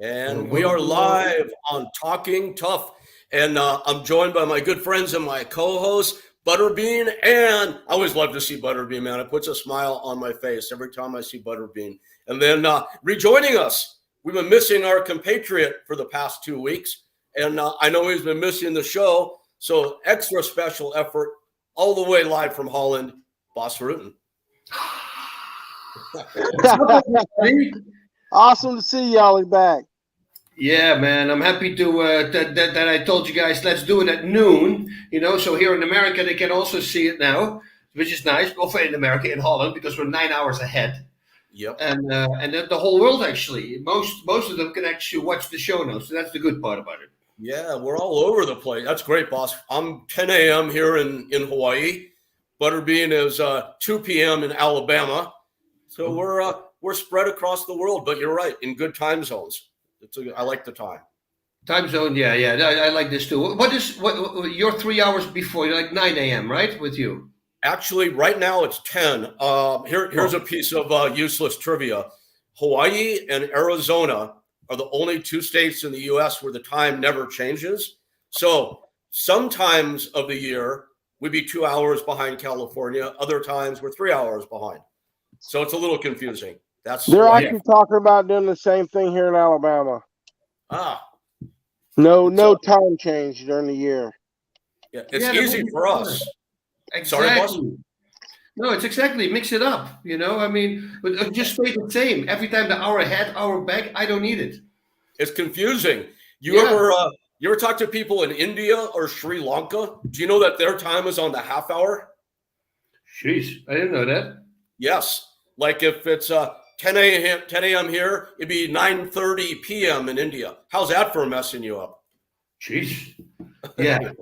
And we are live on Talking Tough. And I'm joined by my good friends and my co-host, Butterbean. And I always love to see Butterbean, man. It puts a smile on my face every time I see Butterbean. And then rejoining us, we've been missing our compatriot for the past 2 weeks. And I know he's been missing the show. So extra special effort all the way live from Holland, Bas Rutten. Awesome to see y'all back. Yeah, man, I'm happy to that I told you guys let's do it at noon. So here in America they can also see it now, which is nice. Also in America, in Holland, because we're 9 hours ahead. Yep. And the whole world actually, most of them can actually watch the show now. So that's the good part about it. Yeah, we're all over the place. That's great, boss. I'm 10 a.m. here in Hawaii. Butterbean is 2 p.m. in Alabama. So we're spread across the world, but you're right, in good time zones. I like the time. Time zone, yeah. I like this too. What you're 3 hours before? You're like 9 a.m., right? With you? Actually, right now it's 10. Here's a piece of useless trivia. Hawaii and Arizona are the only two states in the U.S. where the time never changes. So sometimes of the year, we'd be 2 hours behind California. Other times, we're 3 hours behind. So it's a little confusing. They're actually talking about doing the same thing here in Alabama. No time change during the year. Yeah, it's easy for us. Exactly. Sorry, boss? No, it's exactly mix it up. I mean, just stay the same every time. The hour ahead, hour back. I don't need it. It's confusing. You ever talk to people in India or Sri Lanka? Do you know that their time is on the half hour? Jeez, I didn't know that. Yes. Like if it's 10 a.m. here, it'd be 9:30 p.m. in India. How's that for messing you up? Jeez. Yeah.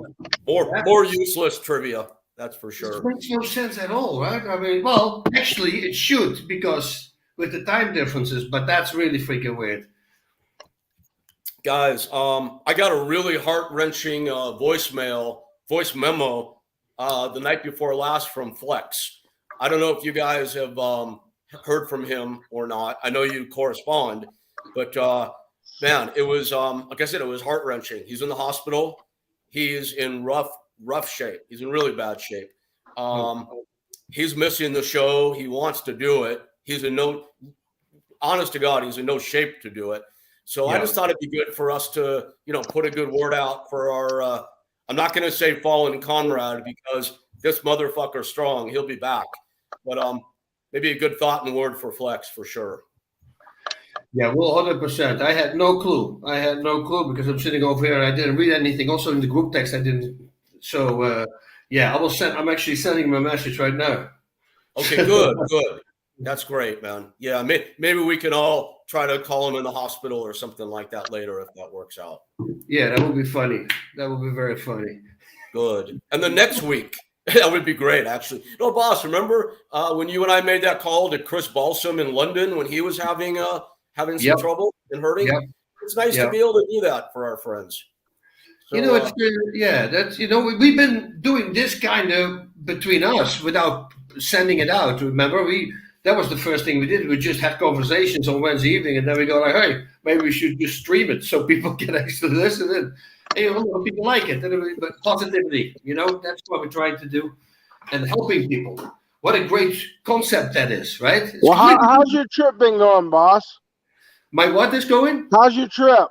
more useless trivia, that's for sure. It makes no sense at all, right? I mean, well, actually it should, because with the time differences, but that's really freaking weird. Guys, I got a really heart-wrenching voice memo the night before last from Flex. I don't know if you guys have heard from him or not. I know you correspond, but man, it was like I said, it was heart-wrenching. He's in the hospital. He's in rough shape. He's in really bad shape. He's missing the show. He wants to do it. Honest to God, he's in no shape to do it. So I just thought it'd be good for us to, put a good word out for our, I'm not going to say fallen comrade, because this motherfucker's strong. He'll be back. But maybe a good thought and word for Flex for sure. Yeah, well, 100%. I had no clue. Because I'm sitting over here and I didn't read anything. Also in the group text, I didn't. So, I'm actually sending him a message right now. Okay, good. That's great, man. Yeah, maybe we can all try to call him in the hospital or something like that later if that works out. Yeah, that would be funny. That would be very funny. Good. And the next week, that would be great, actually. Boss, remember when you and I made that call to Chris Balsam in London when he was having some trouble and hurting? Yep. It's nice to be able to do that for our friends. So, that's we've been doing this kind of between us without sending it out. Remember, that was the first thing we did. We just had conversations on Wednesday evening, and then we go like, hey, maybe we should just stream it so people can actually listen in. And, a lot of people like it. But positivity, that's what we're trying to do, and helping people. What a great concept that is, right? Well, how's your trip been going, boss? My what is going? How's your trip?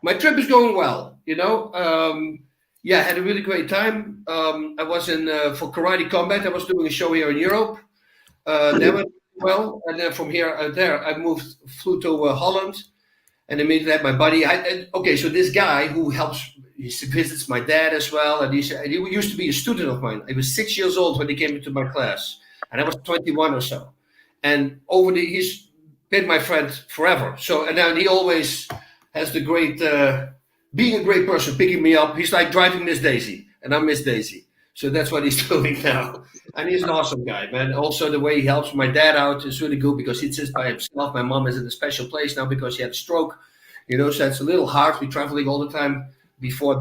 My trip is going well. I had a really great time. I was for Karate Combat. I was doing a show here in Europe. That went well, and then from here I flew to Holland, and immediately had my buddy. So this guy who visits my dad as well, and he used to be a student of mine. He was 6 years old when he came into my class, and I was 21 or so. And he's been my friend forever. So, and now he always has the great, being a great person, picking me up. He's like driving Miss Daisy, and I'm Miss Daisy. So that's what he's doing now. And he's an awesome guy, man. Also, the way he helps my dad out is really good because he sits by himself. My mom is in a special place now because she had a stroke. So it's a little hard. We're traveling all the time between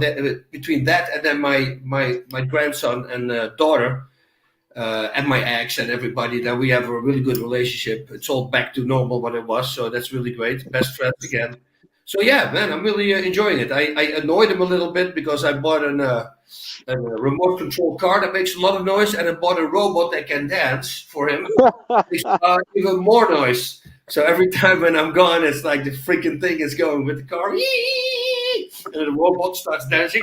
that and then my grandson and daughter and my ex and everybody, that we have a really good relationship. It's all back to normal what it was. So that's really great. Best friends again. So yeah, man, I'm really enjoying it. I annoyed him a little bit because I bought a remote control car that makes a lot of noise, and I bought a robot that can dance for him. Makes even more noise. So every time when I'm gone, it's like the freaking thing is going with the car, and the robot starts dancing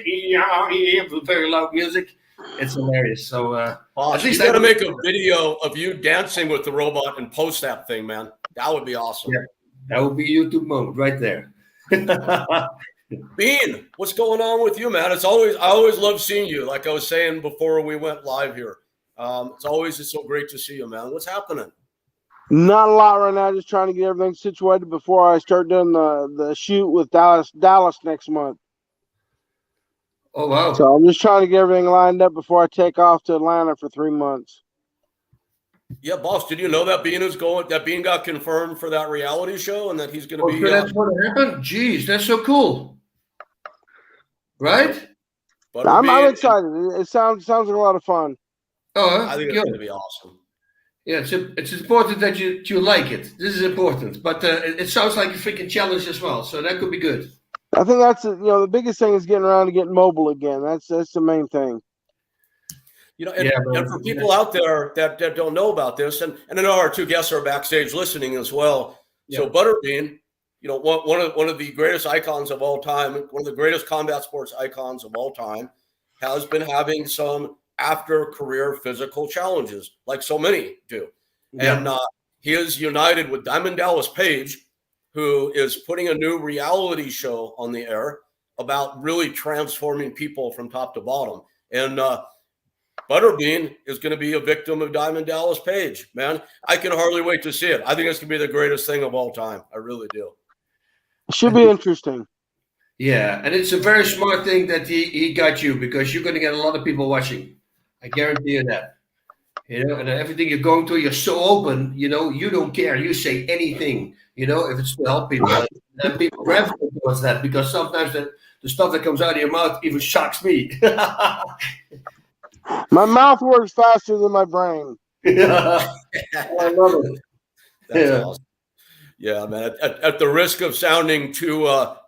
with very loud music. It's hilarious. So Boss, at least you got to make a video of you dancing with the robot and post that thing, man. That would be awesome. Yeah, that would be a YouTube moment right there. Bean, what's going on with you, man? I always love seeing you. Like I was saying before we went live here, it's so great to see you, man. What's happening? Not a lot right now. Just trying to get everything situated before I start doing the shoot with Dallas next month. Oh wow! So I'm just trying to get everything lined up before I take off to Atlanta for 3 months. Yeah, boss. Did you know that Bean got confirmed for that reality show and that he's going to be? So that's what happened. Jeez, that's so cool, right? I'm excited. It sounds like a lot of fun. Oh, I think it's going to be awesome. Yeah, it's important that you like it. This is important, but it sounds like a freaking challenge as well. So that could be good. I think that's the biggest thing is getting around to getting mobile again. That's the main thing. And for people out there that don't know about this, and I know our two guests are backstage listening as well. Yeah. So Butterbean, one of the greatest icons of all time, one of the greatest combat sports icons of all time, has been having some after-career physical challenges, like so many do. Yeah. And he is united with Diamond Dallas Page, who is putting a new reality show on the air about really transforming people from top to bottom. And Butterbean is going to be a victim of Diamond Dallas Page, man. I can hardly wait to see it. I think it's going to be the greatest thing of all time. I really do. It should be interesting. Yeah, and it's a very smart thing that he got you, because you're going to get a lot of people watching. I guarantee you that. And everything you're going to, you're so open, you don't care. You say anything, if it's to help people. And people gravitate towards that, because sometimes the stuff that comes out of your mouth even shocks me. My mouth works faster than my brain. Yeah. I love it. That's awesome. Yeah, man. At the risk of sounding too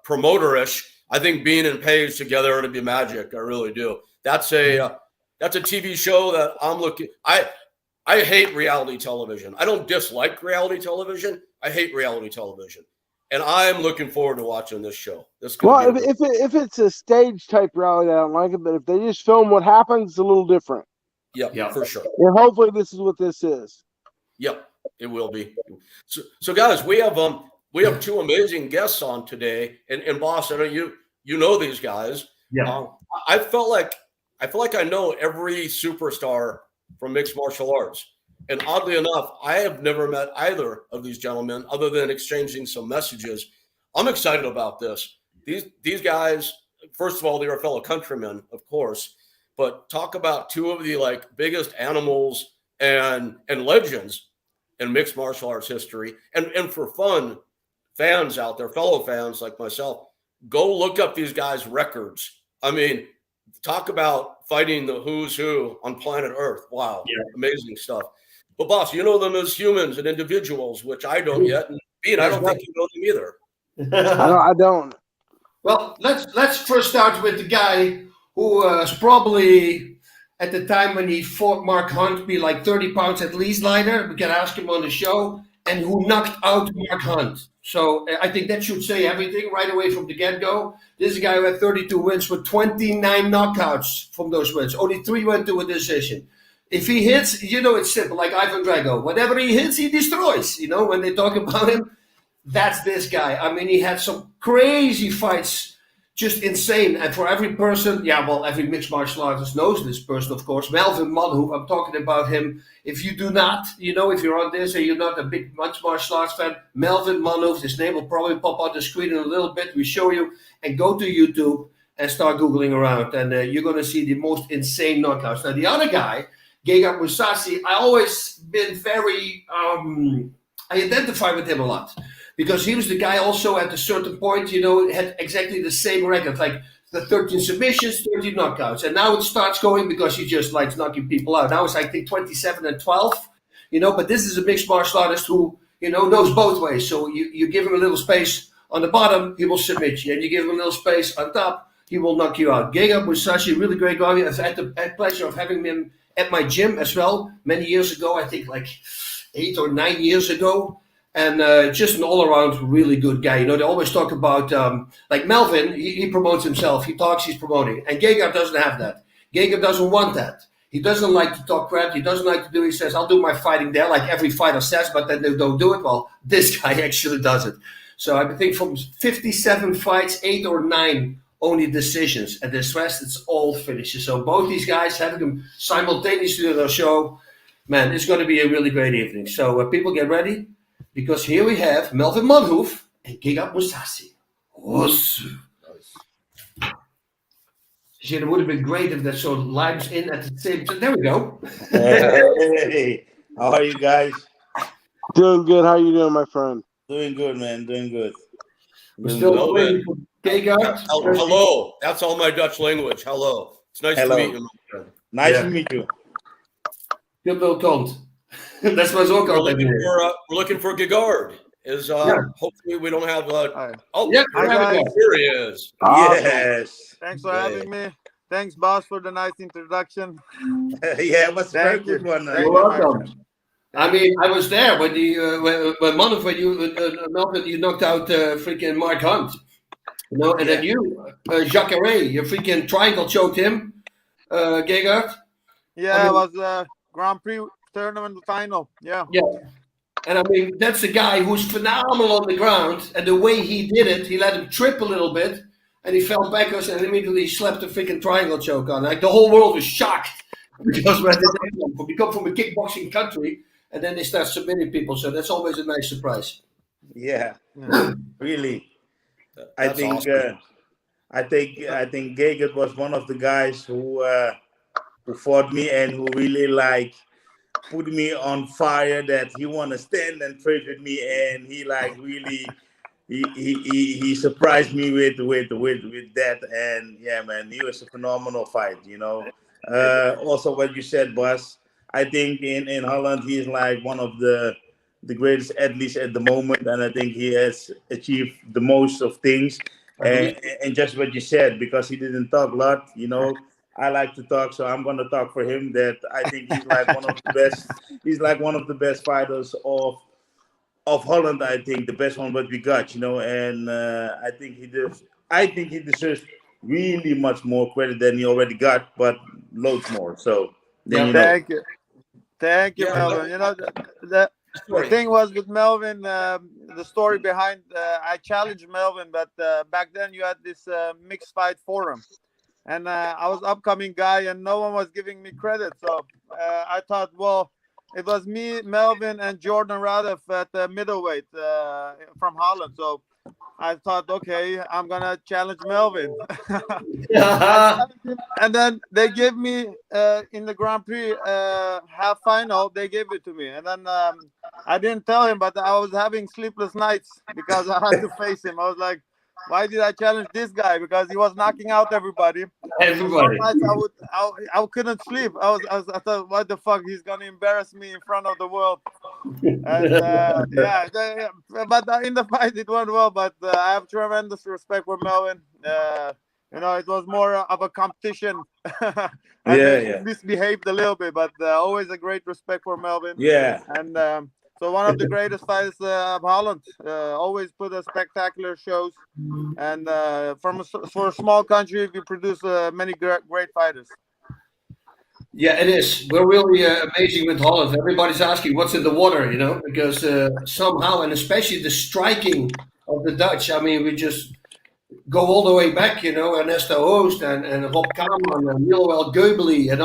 promoterish, I think Bean and Page together are to be magic. I really do. That's a TV show that I'm looking. I hate reality television. I don't dislike reality television. I hate reality television, and I'm looking forward to watching this show. If it's a stage type reality, I don't like it. But if they just film what happens, it's a little different. Yeah, for sure. And hopefully, this is what this is. Yep, it will be. So guys, we have two amazing guests on today, and Boss, I know you know these guys. Yeah. I feel like I know every superstar from mixed martial arts. And oddly enough, I have never met either of these gentlemen other than exchanging some messages. I'm excited about this. These guys, first of all, they're fellow countrymen, of course, but talk about two of the biggest animals and legends in mixed martial arts history. And for fun, fans out there, fellow fans like myself, go look up these guys' records. I mean, talk about fighting the who's who on planet Earth. Wow. Yeah. Amazing stuff. But Boss, you know them as humans and individuals, which I don't yet. And Bean, I don't think you know them either. I don't. Well, let's first start with the guy who was probably at the time when he fought Mark Hunt be like 30 pounds at least lighter. We can ask him on the show, and who knocked out Mark Hunt. So I think that should say everything right away from the get-go. This is a guy who had 32 wins with 29 knockouts from those wins. Only 3 went to a decision. If he hits, it's simple, like Ivan Drago. Whatever he hits, he destroys. When they talk about him, that's this guy. I mean, he had some crazy fights, just insane. And for every person, every mixed martial artist knows this person, of course. Melvin Manhoof, I'm talking about him. If you do not, if you're on this and you're not a big mixed martial arts fan, Melvin Manhoof, his name will probably pop on the screen in a little bit. We show you, and go to YouTube and start Googling around. And you're going to see the most insane knockouts. Now, the other guy, Gegard Mousasi, I always been very, I identify with him a lot, because he was the guy also at a certain point, had exactly the same record, like the 13 submissions, 13 knockouts. And now it starts going because he just likes knocking people out. Now it's, I think, 27-12, but this is a mixed martial artist who, knows both ways. So you give him a little space On the bottom, he will submit you. And you give him a little space on top, he will knock you out. Gegard Mousasi, really great guy. I've had the pleasure of having him at my gym as well many years ago. I think like 8 or 9 years ago. And just an all-around really good guy. They always talk about, like Melvin, he promotes himself. He talks, he's promoting. And Gegard doesn't have that. Gegard doesn't want that. He doesn't like to talk crap. He doesn't like to do, he says, I'll do my fighting there, like every fighter says, but then they don't do it. Well, this guy actually does it. So I think from 57 fights, 8 or 9 only decisions. And the rest, it's all finishes. So both these guys, having them simultaneously on our show, man, it's going to be a really great evening. So people get ready, because here we have Melvin Manhoof and Gegard Mousasi. It would have been great if that sort of lines in at the same time. There we go. Hey, how are you guys? Doing good. How you doing, my friend? Doing good, man. Doing good. We're still waiting for Gegard. Hello. That's all my Dutch language. Hello. It's nice to meet you, my friend. Nice to meet you. Good little cunt. That's what's ook altijd weer. We're looking for Gegard. Hopefully we don't have. Here he is. Yes. Thanks for having me. Thanks, Bas, for the nice introduction. Yeah, it was a very good one. You're welcome. I mean, I was there when Manhoef, Melvin, you knocked out freaking Mark Hunt. And then you, Jacare, you freaking triangle choked him, Gegard. Yeah, it was a Grand Prix tournament final. Yeah. And I mean, that's a guy who's phenomenal on the ground. And the way he did it, he let him trip a little bit. And he fell backwards and immediately slapped a freaking triangle choke on. Like the whole world was shocked. Because we come from a kickboxing country. And then they start submitting people. So that's always a nice surprise. Yeah. Really. I That's think awesome. I think Gegard was one of the guys who fought me and who really put me on fire, that he want to stand and trade with me, and he really he surprised me with that. And yeah, man, he was a phenomenal fight, Also what you said, Bas, I think in Holland he is like one of the greatest athletes at the moment, and I think he has achieved the most of things. And just what you said, because he didn't talk a lot, I like to talk, so I'm gonna talk for him. That I think he's like one of the best. He's like one of the best fighters of Holland. I think the best one what we got, And I think he deserves really much more credit than he already got, but loads more. So Thank you, Melvin. The thing was with Melvin, the story behind. I challenged Melvin, but back then you had this mixed fight forum. And I was upcoming guy, and no one was giving me credit. So I thought, well, it was me, Melvin, and Jordan Radef at the middleweight from Holland. So I thought, okay, I'm gonna challenge Melvin. And then they gave me in the Grand Prix half final. They gave it to me, and then I didn't tell him, but I was having sleepless nights because I had to face him. I was like, why did I challenge this guy? Because he was knocking out everybody. Everybody. I couldn't sleep. I thought, what the fuck? He's gonna embarrass me in front of the world. And but in the fight it went well. But I have tremendous respect for Melvin. It was more of a competition. I misbehaved a little bit, but always a great respect for Melvin. Yeah. And so one of the greatest fighters of Holland. Always put a spectacular shows, and for a small country, we produce many great fighters. Yeah, it is. We're really amazing with Holland. Everybody's asking what's in the water, because somehow, and especially the striking of the Dutch. I mean, we just go all the way back, Ernesto Hoost and Rob Kaman and Milo Goebeli and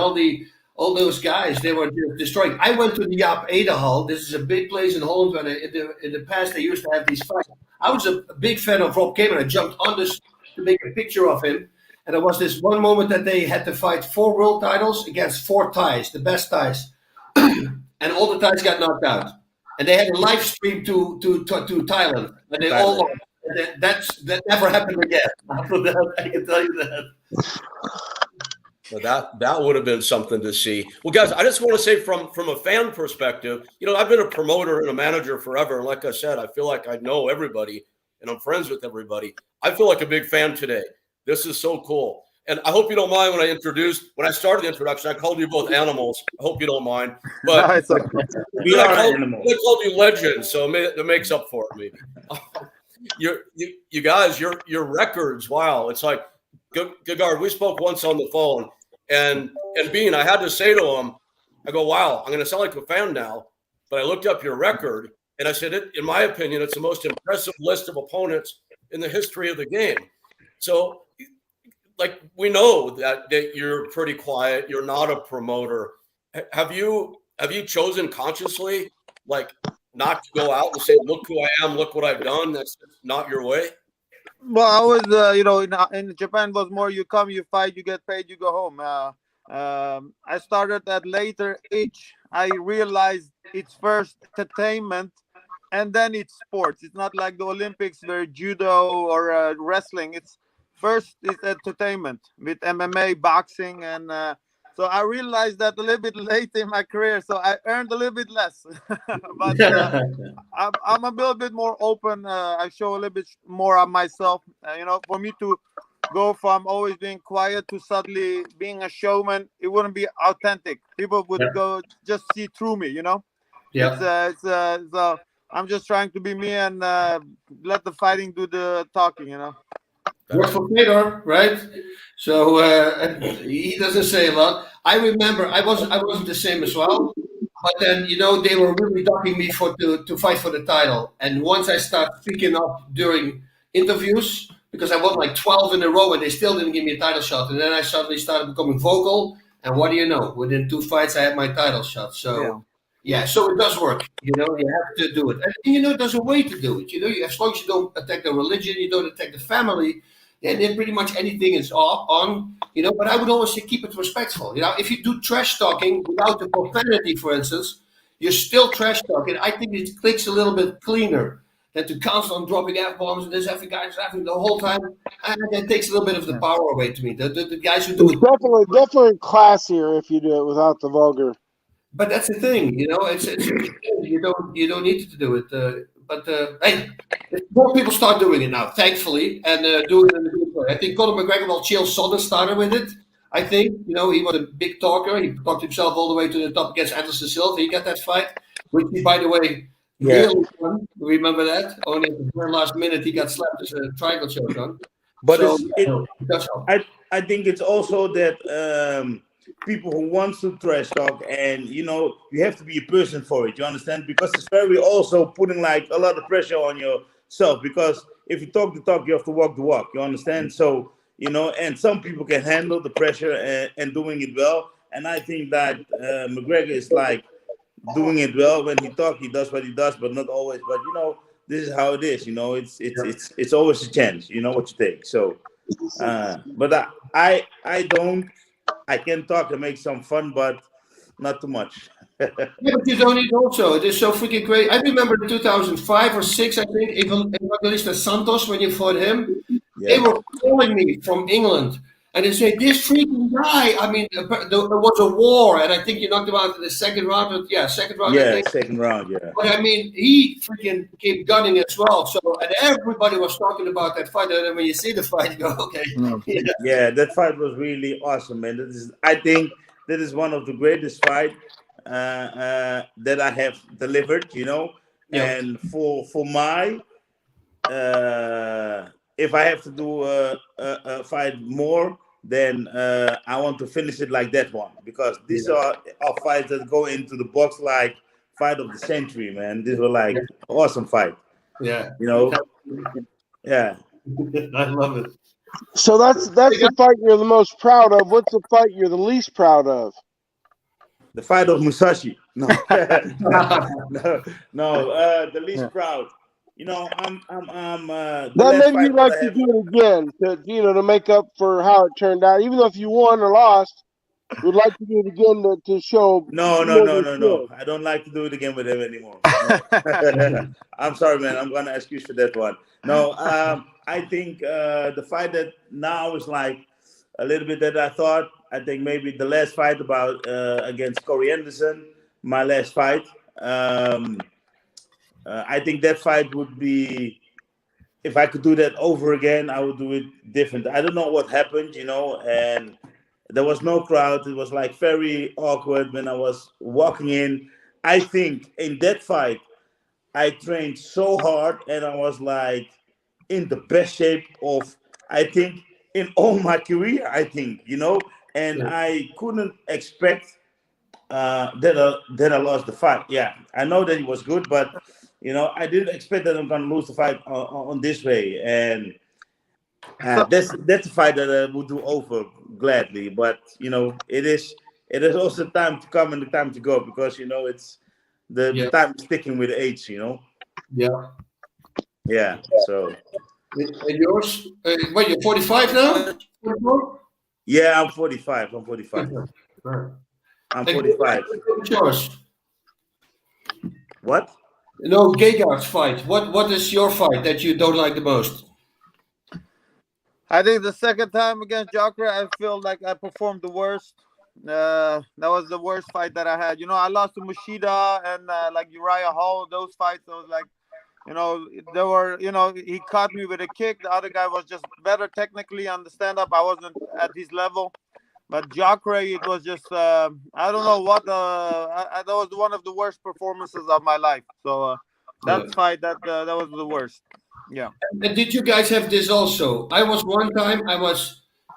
all those guys, they were just destroying. I went to the Jaap Edehal. This is a big place in Holland where in the past they used to have these fights. I was a big fan of Rob Kaman. I jumped on this to make a picture of him. And there was this one moment that they had to fight 4 world titles against 4 Thais, the best Thais. And all the Thais got knocked out. And they had a live stream to Thailand. And they all lost. That never happened again. After that, I can tell you that. So that would have been something to see. Well, guys, I just want to say from a fan perspective, I've been a promoter and a manager forever. And like I said, I feel like I know everybody. and I'm friends with everybody. I feel like a big fan today. This is so cool. And I hope you don't mind when I started the introduction, I called you both animals. I hope you don't mind. But No, it's okay. We are animals. I called you legends, so that makes up for it, maybe. You guys, your records, wow. It's like, Gegard, we spoke once on the phone, and Bean, I had to say to him, I go, wow, I'm going to sound like a fan now, but I looked up your record, and I said, in my opinion, it's the most impressive list of opponents in the history of the game. So, like, we know that you're pretty quiet. You're not a promoter. Have you chosen consciously, like, not to go out and say, look who I am, look what I've done? That's not your way? Well, I was, you know, in Japan was more you come, you fight, you get paid, you go home. I started at later age. I realized it's first entertainment and then it's sports. It's not like the Olympics where judo or wrestling. It's first it's entertainment with MMA, boxing, and so I realized that a little bit late in my career. So I earned a little bit less, but I'm a little bit more open. I show a little bit more of myself. You know, for me to go from always being quiet to suddenly being a showman, it wouldn't be authentic. People would go just see through me. You know, so I'm just trying to be me and let the fighting do the talking. You know. Works for Fedor, right? So he doesn't say a lot. I remember I wasn't the same as well, but then you know they were really ducking me to fight for the title. And once I started speaking up during interviews, because I won like 12 in a row and they still didn't give me a title shot, and then I suddenly started becoming vocal. And what do you know? Within 2 fights, I had my title shot. So. Yeah, so it does work. You know, you have to do it. And you know, there's a way to do it. You know, as long as you don't attack the religion, you don't attack the family, then pretty much anything is on. You know, but I would always say keep it respectful. You know, if you do trash talking without the profanity, for instance, you're still trash talking. I think it clicks a little bit cleaner than to constantly dropping F-bombs and this every guy's laughing the whole time. And that takes a little bit of the power away to me. The guys who do It's definitely classier if you do it without the vulgar. But that's the thing, you know. It's you don't need to do it. But hey, more people start doing it now, thankfully, and doing it in a good way. I think Conor McGregor, well, Chael Sonnen started with it. I think you know he was a big talker. He talked himself all the way to the top against Anderson Silva. He got that fight, which he, by the way, really won. Remember that? Only at the very last minute he got slapped as a triangle choke on. But so, I think it's also that. People who want to trash talk, and you know you have to be a person for it. You understand? Because it's very also putting like a lot of pressure on yourself. Because if you talk the talk, you have to walk the walk. You understand? So you know, and some people can handle the pressure and doing it well. And I think that McGregor is like doing it well. When he talks, he does what he does, but not always. But you know, this is how it is. You know, it's always a chance. You know what you take. So, but I don't. I can talk and make some fun, but not too much. Yeah, but you don't need also. It is so freaking great. I remember in 2005 or 6, I think, Evangelista Santos, when you fought him, they were calling me from England. And they say, this freaking guy, I mean, there was a war, and I think you knocked him out in the second round. Second round. Yeah, second round, yeah. But I mean, he freaking came gunning as well. So, and everybody was talking about that fight. And then when you see the fight, you go, okay. Yeah, that fight was really awesome, man. I think that is one of the greatest fights that I have delivered, you know. Yeah. And for my, if I have to do a fight more, then I want to finish it like that one, because these are fights that go into the box like fight of the century, man. These were like awesome fight. Yeah, you know. Yeah, I love it. So that's the fight you're the most proud of. What's the fight you're the least proud of? The fight of Mousasi. No, no, the least proud. You know, I'm. Then maybe you'd like to do it again, to make up for how it turned out. Even though if you won or lost, we'd like to do it again to show. No. I don't like to do it again with him anymore. No. I'm sorry, man. I'm gonna excuse for that one. No, I think the fight that now is like a little bit that I thought. I think maybe the last fight against Corey Anderson, my last fight. I think that fight would be if I could do that over again, I would do it different. I don't know what happened, and there was no crowd. It was like very awkward when I was walking in. I think in that fight, I trained so hard and I was like in the best shape of, I think, in all my career, I think, and I couldn't expect that I lost the fight. Yeah, I know that he was good, but I didn't expect that I'm gonna lose the fight on this way. And that's a fight that I would do over gladly. But it is also time to come and the time to go, because it's the time is sticking with age. Yeah. Yeah. So. And yours? What, you're 45 now? 44? Yeah, I'm 45. I'm 45. I'm 45. Yours? What? No, Gegard's fight. What is your fight that you don't like the most? I think the second time against Jacare, I feel like I performed the worst. That was the worst fight that I had. I lost to Mushida and like Uriah Hall. Those fights, I was like, there were, he caught me with a kick. The other guy was just better technically on the stand-up. I wasn't at his level. But Jacare, it was just, I don't know what, that was one of the worst performances of my life. So that fight, that was the worst. Yeah. And did you guys have this also? I was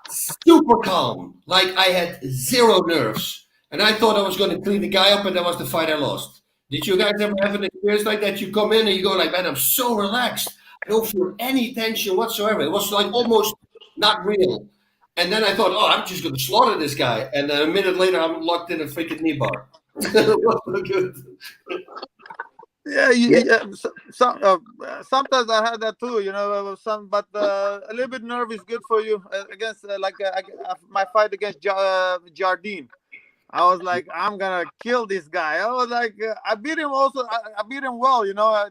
super calm. Like I had zero nerves. And I thought I was going to clean the guy up, and that was the fight I lost. Did you guys ever have an experience like that? You come in and you go like, man, I'm so relaxed. I don't feel any tension whatsoever. It was like almost not real. And then I thought, I'm just going to slaughter this guy. And then a minute later, I'm locked in a freaking knee bar. It wasn't good. Yeah. Sometimes I had that too, but a little bit nerve is good for you. Against my fight against Jardine. I was like, I'm gonna kill this guy. I was like, I beat him also. I beat him well,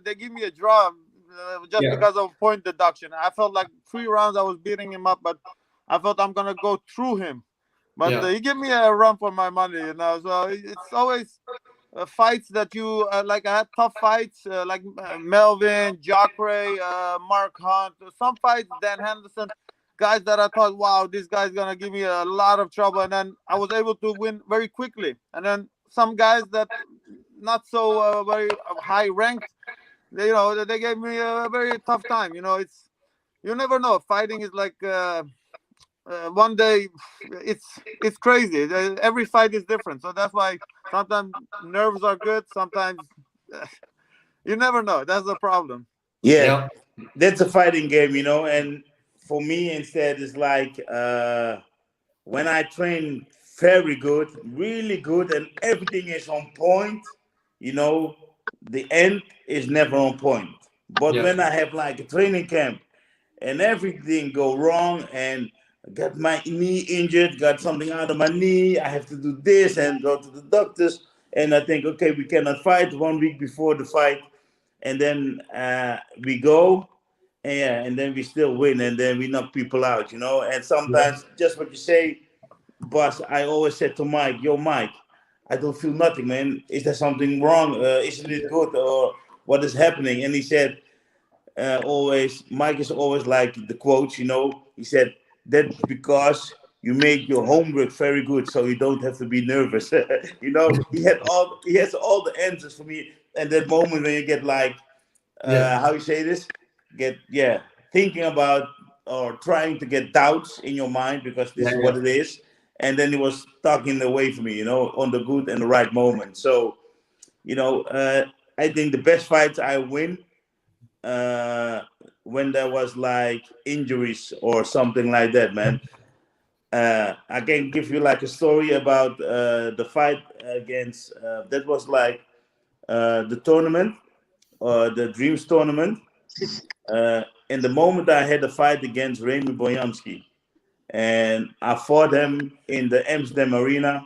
They give me a draw just because of point deduction. I felt like 3 rounds I was beating him up, but I felt I'm gonna go through him. But he gave me a run for my money, So it's always fights that you like. I had tough fights like Melvin, Jacare, Mark Hunt. Some fights, Dan Henderson. Guys that I thought, wow, this guy's gonna give me a lot of trouble, and then I was able to win very quickly. And then some guys that not so very high ranked, they gave me a very tough time. It's, you never know. Fighting is like one day it's crazy. Every fight is different, so that's why sometimes nerves are good. Sometimes you never know. That's the problem. Yeah, that's a fighting game, and. For me, instead, it's like when I train very good, really good, and everything is on point, the end is never on point. But when I have like a training camp and everything go wrong and got my knee injured, got something out of my knee, I have to do this and go to the doctors, and I think, okay, we cannot fight 1 week before the fight, and then we go. And then we still win, and then we knock people out, And sometimes, just what you say, Bas, I always said to Mike, yo, Mike, I don't feel nothing, man. Is there something wrong? Isn't it good? Or what is happening? And he said, Mike is always like the quotes, He said, that's because you make your homework very good, so you don't have to be nervous. He has all the answers for me. And that moment when you get like, how you say this? Thinking about or trying to get doubts in your mind, because this is what it is. And then he was talking away from me, on the good and the right moment. So, I think the best fights I win when there was like injuries or something like that, man. I can give you like a story about the fight against, that was like the tournament, the Dreams tournament. In the moment I had a fight against Remy Boyanski, and I fought him in the Amsterdam arena,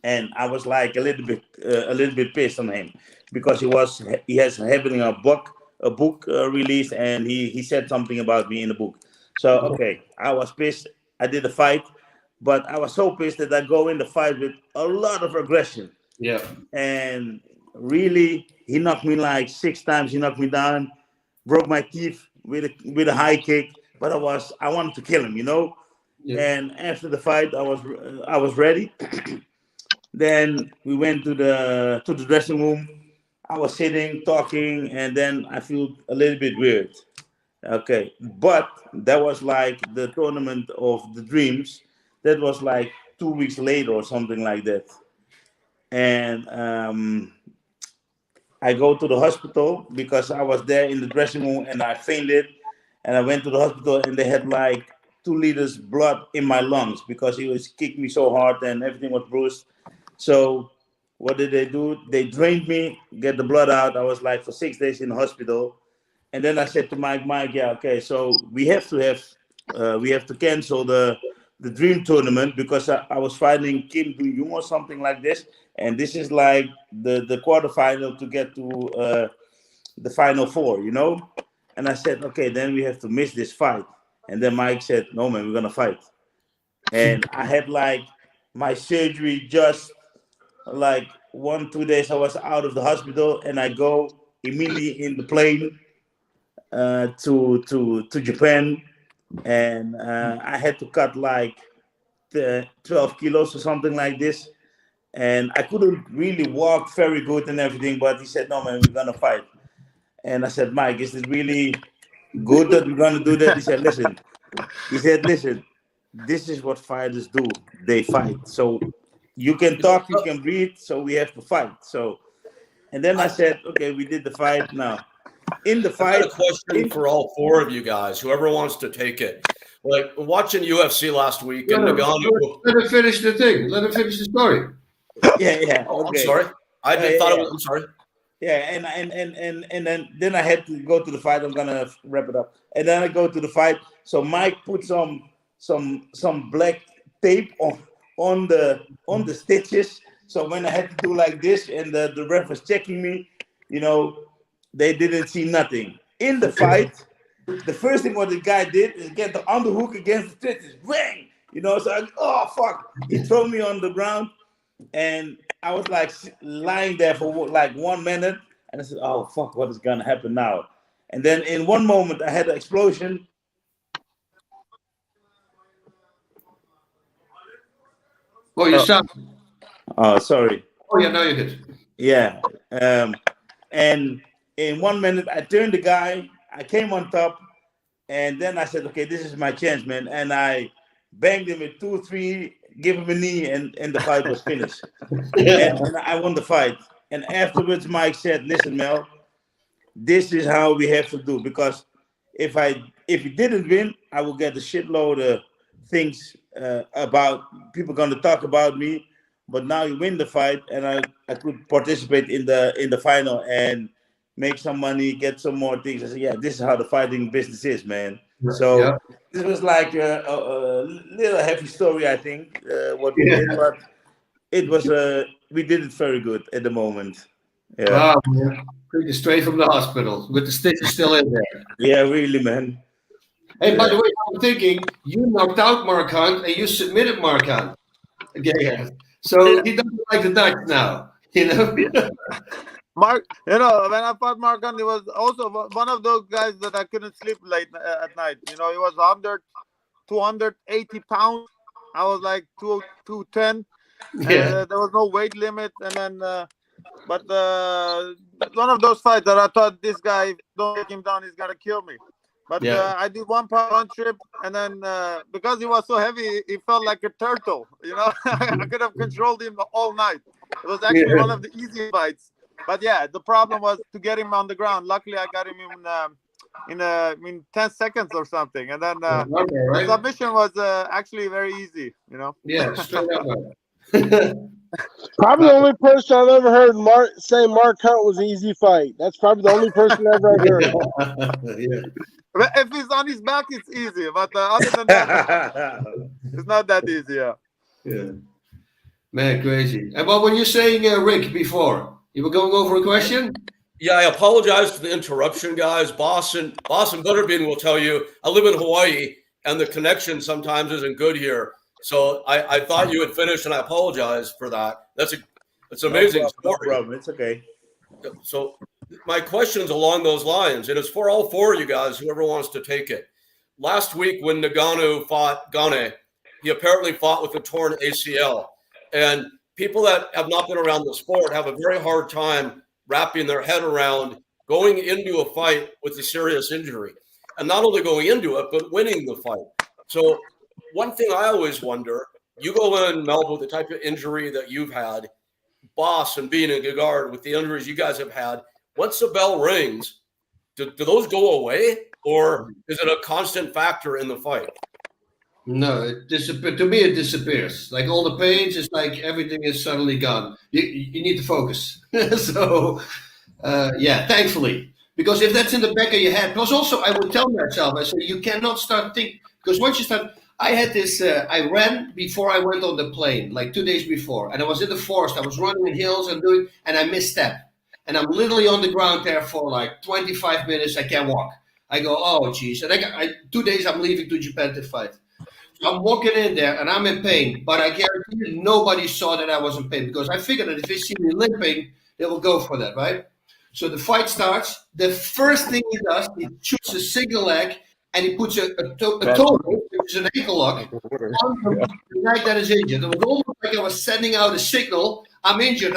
and I was like a little bit pissed on him, because he has having a book release, and he said something about me in the book. So okay, I was pissed. I did the fight, but I was so pissed that I go in the fight with a lot of aggression. Yeah, and really, he knocked me like 6 times. He knocked me down. Broke my teeth with a high kick, but I wanted to kill him, you know. Yeah. And after the fight, I was ready. Then we went to the dressing room. I was sitting, talking, and then I feel a little bit weird. Okay, but that was like the tournament of the dreams. That was like 2 weeks later or something like that. And I go to the hospital because I was there in the dressing room and I fainted. And I went to the hospital and they had like 2 liters blood in my lungs because he was kicking me so hard and everything was bruised. So what did they do? They drained me, get the blood out. I was like for 6 days in the hospital. And then I said to Mike, yeah, okay, so we have to cancel the dream tournament because I was fighting Kim Do-Jung or something like this. And this is like the quarterfinal to get to the final 4, you know? And I said, okay, then we have to miss this fight. And then Mike said, no, man, we're going to fight. And I had like my surgery just like 1-2 days. I was out of the hospital and I go immediately in the plane to Japan. And I had to cut like 12 kilos or something like this. And I couldn't really walk very good and everything, but he said, no, man, we're going to fight. And I said, Mike, is it really good that we're going to do that? He said, listen, this is what fighters do. They fight. So you can talk, you can breathe, so we have to fight. So, and then I said, okay, we did the fight. Now, in the fight, I got a question for all 4 of you guys, whoever wants to take it. Like watching UFC last week and Nagano. Let him finish the thing. Let him finish the story. Yeah. Oh, Okay. I'm sorry. I'm sorry. Yeah, and then I had to go to the fight. I'm gonna wrap it up. And then I go to the fight. So Mike put some black tape on the stitches. So when I had to do like this and the ref was checking me, you know, they didn't see nothing. In the fight, the first thing what the guy did is get the underhook against the stitches. Bang! You know, so oh fuck. He threw me on the ground. And I was like lying there for like 1 minute, and I said, "Oh fuck, what is gonna happen now?" And then in one moment, I had an explosion. Oh, you stopped. Oh, sorry. Oh, yeah, now you did. Yeah. And in 1 minute, I turned the guy. I came on top, and then I said, "Okay, this is my chance, man." And I banged him with 2-3. Give him a knee, and the fight was finished. and I won the fight. And afterwards, Mike said, "Listen, Mel, this is how we have to do. Because if you didn't win, I will get a shitload of things about people going to talk about me. But now you win the fight, and I could participate in the final and make some money, get some more things." I said, "Yeah, this is how the fighting business is, man." So this was like a little heavy story, I think, what we did, but it was we did it very good at the moment. Yeah. Wow, man. Pretty straight from the hospital with the stitches still in there. Yeah, really, man. Hey, by the way, I'm thinking you knocked out Mark Hunt and you submitted Mark Hunt. Okay. So he doesn't like the Dutch now, you know? Mark, you know, when I fought Mark Hunt, he was also one of those guys that I couldn't sleep late at night. You know, he was 280 pounds. I was like 210. Yeah. There was no weight limit. And then, but one of those fights that I thought this guy, if I don't take him down, he's going to kill me. But I did one trip, and then because he was so heavy, he felt like a turtle. You know, I could have controlled him all night. It was actually one of the easy fights. But yeah, the problem was to get him on the ground. Luckily, I got him in 10 seconds or something, and then the submission was actually very easy. You know. Yeah, straight up. Probably the only person I've ever heard say Mark Hunt was an easy fight. That's probably the only person I've ever heard. Yeah. If he's on his back, it's easy. But other than that, it's not that easy. Yeah. Man, crazy. And what were you saying, Rick, before? You were going over a question? Yeah, I apologize for the interruption, guys. Bas and Butterbean will tell you I live in Hawaii, and the connection sometimes isn't good here. So I thought you had finished, and I apologize for that. It's an amazing story. No problem. It's okay. So my question's along those lines, and it's for all four of you guys, whoever wants to take it. Last week when Ngannou fought Gane, he apparently fought with a torn ACL. And people that have not been around the sport have a very hard time wrapping their head around going into a fight with a serious injury. And not only going into it, but winning the fight. So one thing I always wonder, you go in, Melvin, with the type of injury that you've had, Bas and Bean and Gegard with the injuries you guys have had, once the bell rings, do those go away? Or is it a constant factor in the fight? No, it disappears. To me, it disappears. Like all the pains, it's like everything is suddenly gone. You need to focus. So, yeah, thankfully. Because if that's in the back of your head, plus also I would tell myself, I say, you cannot start thinking, because once you start, I had this, I ran before I went on the plane, like 2 days before, and I was in the forest, I was running in hills and I misstep. And I'm literally on the ground there for like 25 minutes, I can't walk. I go, oh, geez. And 2 days I'm leaving to Japan to fight. So I'm walking in there and I'm in pain, but I guarantee you nobody saw that I was in pain because I figured that if they see me limping, they will go for that, right? So the fight starts. The first thing he does, he shoots a single leg and he puts a toe, which is an ankle lock, on the guy that is injured. It was almost like I was sending out a signal, I'm injured,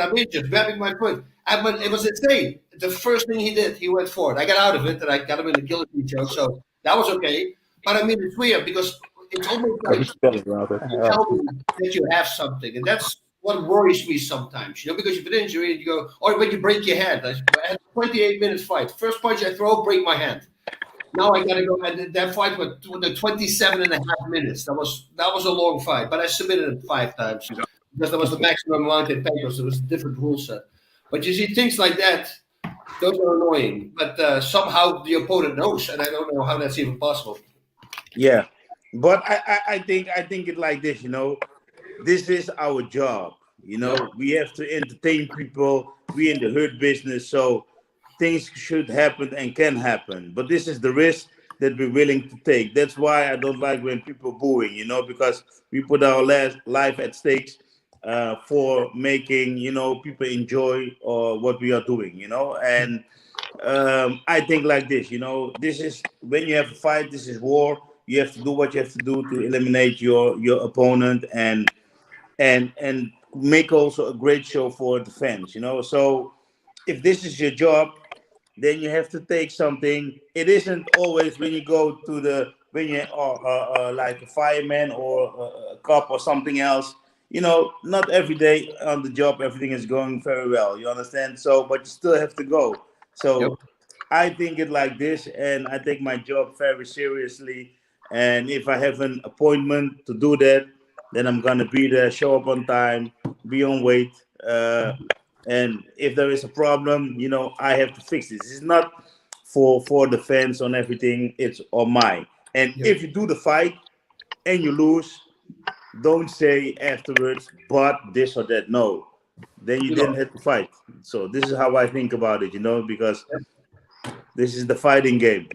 grabbing my foot. It was insane. The first thing he did, he went for it. I got out of it and I got him in the guillotine choke, so that was okay. But I mean, it's weird because it's almost like you tell me that you have something, and that's what worries me sometimes, because you've been injured and you go, or when you break your hand. I had a 28-minute fight. First punch I throw, break my hand. Now I gotta go, and that fight was 27 and a half minutes. That was a long fight, but I submitted it 5 times because that was the maximum amount in papers. It was a different rule set. But you see things like that, those are annoying. But somehow the opponent knows, and I don't know how that's even possible. Yeah, but I think it like this. This is our job. We have to entertain people. We in the hurt business, so things should happen and can happen. But this is the risk that we're willing to take. That's why I don't like when people booing. Because we put our life at stakes for making people enjoy what we are doing. And I think like this. This is when you have a fight. This is war. You have to do what you have to do to eliminate your opponent and make also a great show for the fans. So if this is your job, then you have to take something. It isn't always when you go to when you are like a fireman or a cop or something else. Not every day on the job everything is going very well. You understand? So, but you still have to go. So, Yep. I think it like this, and I take my job very seriously. And if I have an appointment to do that, then I'm gonna be there, show up on time, be on weight. And if there is a problem, I have to fix this. It's not for the fans on everything. It's on mine. And if you do the fight and you lose, don't say afterwards, but this or that. No, then you didn't have to fight. So this is how I think about it, because this is the fighting game,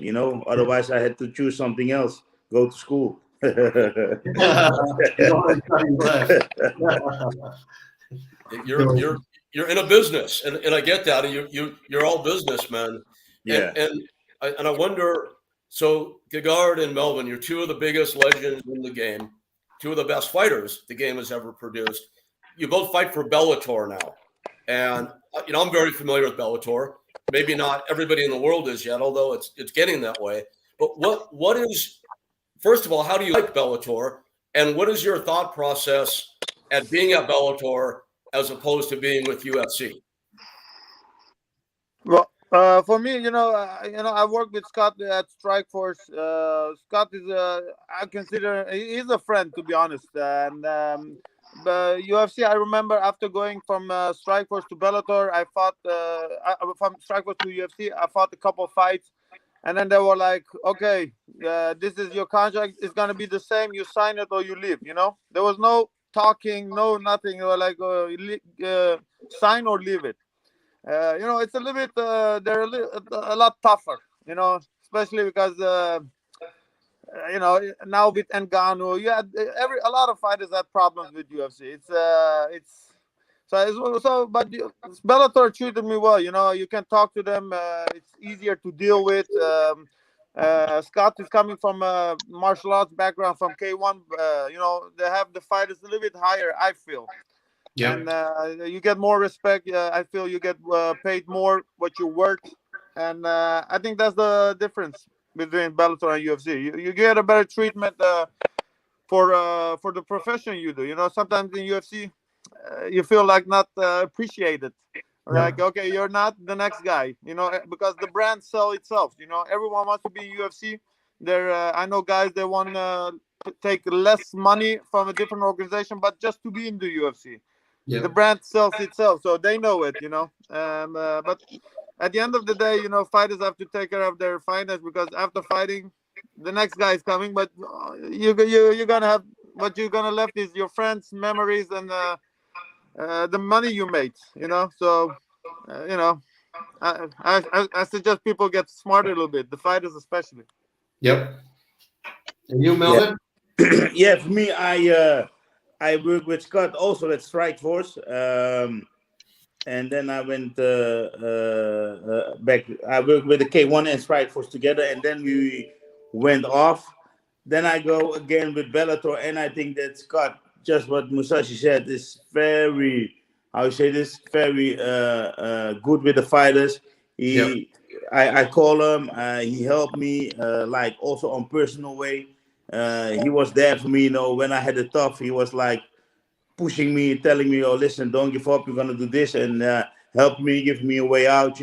Otherwise, I had to choose something else. Go to school. You're in a business, and I get that. You're all businessmen. Yeah. And I wonder. So Gegard and Melvin, you're 2 of the biggest legends in the game, 2 of the best fighters the game has ever produced. You both fight for Bellator now, and I'm very familiar with Bellator. Maybe not everybody in the world is yet, although it's getting that way. But what is, first of all, how do you like Bellator, and what is your thought process at being at Bellator as opposed to being with UFC? Well, for me, I work with Scott at Strikeforce. Scott is, I consider, he's a friend, to be honest. And the UFC, I remember after going from Strikeforce to Bellator, I fought from Strikeforce to UFC. I fought a couple of fights, and then they were like, "Okay, this is your contract. It's gonna be the same. You sign it or you leave." There was no talking, no nothing. They were like, "Sign or leave it." It's a little bit. They're a lot tougher. Especially because now with Ngannou, you had a lot of fighters had problems with UFC. It's But Bellator treated me well. You can talk to them. It's easier to deal with. Scott is coming from a martial arts background from K1. They have the fighters a little bit higher, I feel. Yeah. And you get more respect. I feel you get paid more what you work. And I think that's the difference between Bellator and UFC. You get a better treatment for the profession you do. Sometimes in UFC, you feel like not appreciated. Like, okay, you're not the next guy, because the brand sell itself. Everyone wants to be in UFC. I know guys that want to take less money from a different organization, but just to be in the UFC. Yeah. The brand sells itself, so they know it, But at the end of the day, fighters have to take care of their finance, because after fighting, the next guy is coming. But you're gonna have what you're gonna left is your friends, memories, and the money you made. So I suggest people get smarter a little bit. The fighters especially. Yep. And you, Melvin? Yeah, for me, I work with Scott also at Strikeforce, and then I went back. I worked with the K1 and Strikeforce together, and then we went off. Then I go again with Bellator, and I think that Scott, just what Mousasi said, is very, very good with the fighters. I call him. He helped me, like also on personal way. He was there for me, when I had it tough. He was like pushing me, telling me, "Oh, listen, don't give up. You're gonna do this," and help me, give me a way out.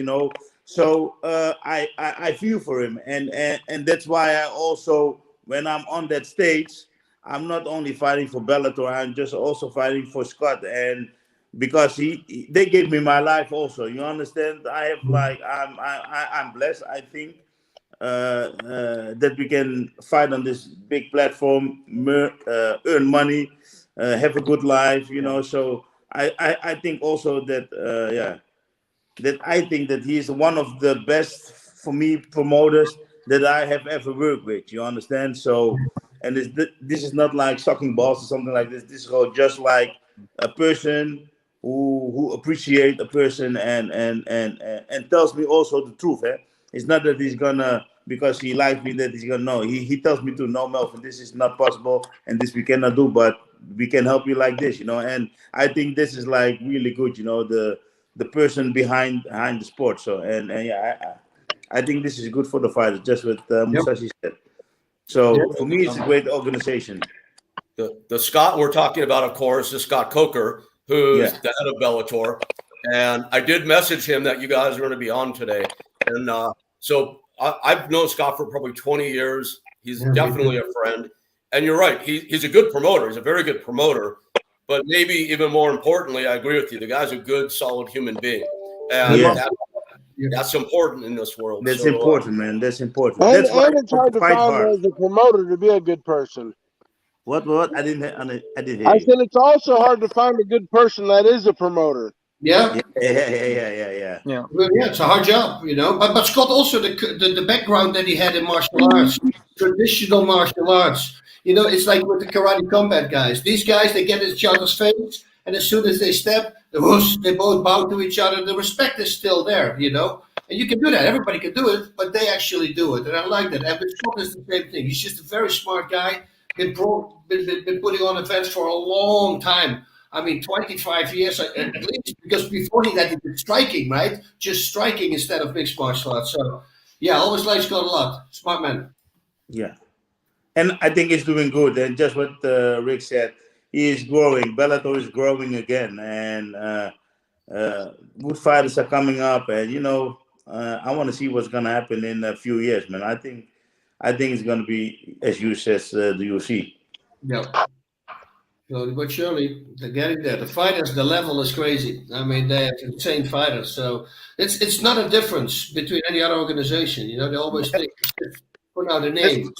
So I feel for him, and that's why I also, when I'm on that stage, I'm not only fighting for Bellator, I'm just also fighting for Scott, and because they gave me my life also. You understand? I have I'm blessed. I think that we can fight on this big platform, earn money, have a good life. So I think also that that I think that he is one of the best, for me, promoters that I have ever worked with. You understand? So, and this is not like sucking balls or something like this. This is just like a person who appreciate a person and tells me also the truth. It's not that he's gonna, because he likes me, that he's gonna know. He tells me to, no, Melvin, this is not possible and this we cannot do, but we can help you like this. And I think this is like really good. The person behind the sport. So and yeah, I think this is good for the fighters, just what Mousasi said. So for me, it's a great organization. The Scott we're talking about, of course, is Scott Coker, who's the head of Bellator. And I did message him that you guys are going to be on today. And so I've known Scott for probably 20 years. He's definitely a friend. And you're right. He's a good promoter. He's a very good promoter. But maybe even more importantly, I agree with you. The guy's a good, solid human being. And that's important in this world. That's important, man. That's important. And That's why it's hard to find as a promoter to be a good person. What? I didn't hear I you. said it's also hard to find a good person that is a promoter. Yeah. Yeah. Well, yeah, it's a hard job, But Scott also the background that he had in martial arts, traditional martial arts. It's like with the karate combat guys. These guys, they get in each other's face, and as soon as they step, they both bow to each other. The respect is still there, And you can do that. Everybody can do it, but they actually do it, and I like that. And Scott is the same thing. He's just a very smart guy. Been putting on events for a long time. I mean, 25 years at least, because before that he did striking, right? Just striking instead of mixed martial arts. So, yeah, always likes Scott a lot. Smart man. Yeah. And I think he's doing good. And just what Rick said, he is growing. Bellator is growing again. And good fighters are coming up. And, I want to see what's going to happen in a few years, man. I think it's going to be, as you said, the UFC. Yeah. Slowly but surely, they're getting there. The fighters, the level is crazy. I mean, they have insane fighters. So it's not a difference between any other organization. They always think, put out a name.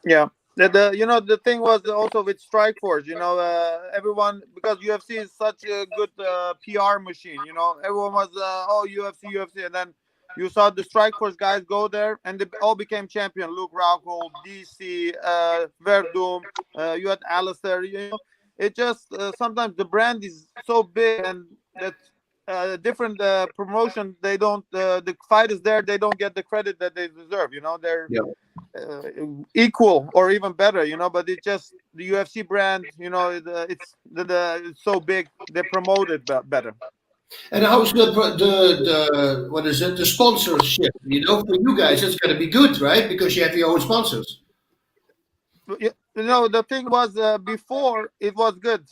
Yeah. The thing was also with Strikeforce, everyone, because UFC is such a good PR machine, everyone was, UFC, and then you saw the Strikeforce guys go there, and they all became champion. Luke Rockhold, DC, Verdum, you had Alistair, It just, sometimes the brand is so big, and that different promotion, they don't the fighters there, they don't get the credit that they deserve. They're equal or even better. But it's just the UFC brand. It's so big, they promote it better. And how's the what is it? The sponsorship. For you guys, it's going to be good, right? Because you have your own sponsors. The thing was, before it was good,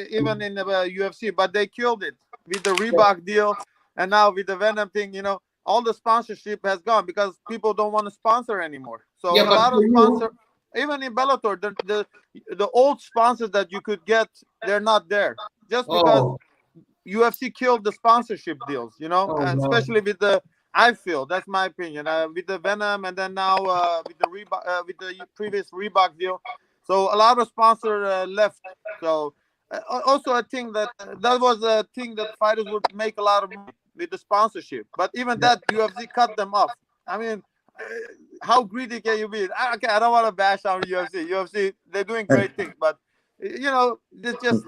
even in the UFC, but they killed it with the Reebok deal, and now with the Venom thing. All the sponsorship has gone because people don't want to sponsor anymore. So a lot of sponsors, even in Bellator, the old sponsors that you could get, they're not there just because UFC killed the sponsorship deals. And especially with the. I feel that's my opinion. With the Venom, and then now with the Reebok, with the previous Reebok deal, so a lot of sponsors left. So also I think that was a thing that fighters would make a lot of money with the sponsorship. But even that UFC cut them off. I mean, how greedy can you be? I don't want to bash on UFC. UFC, they're doing great things, but it's just.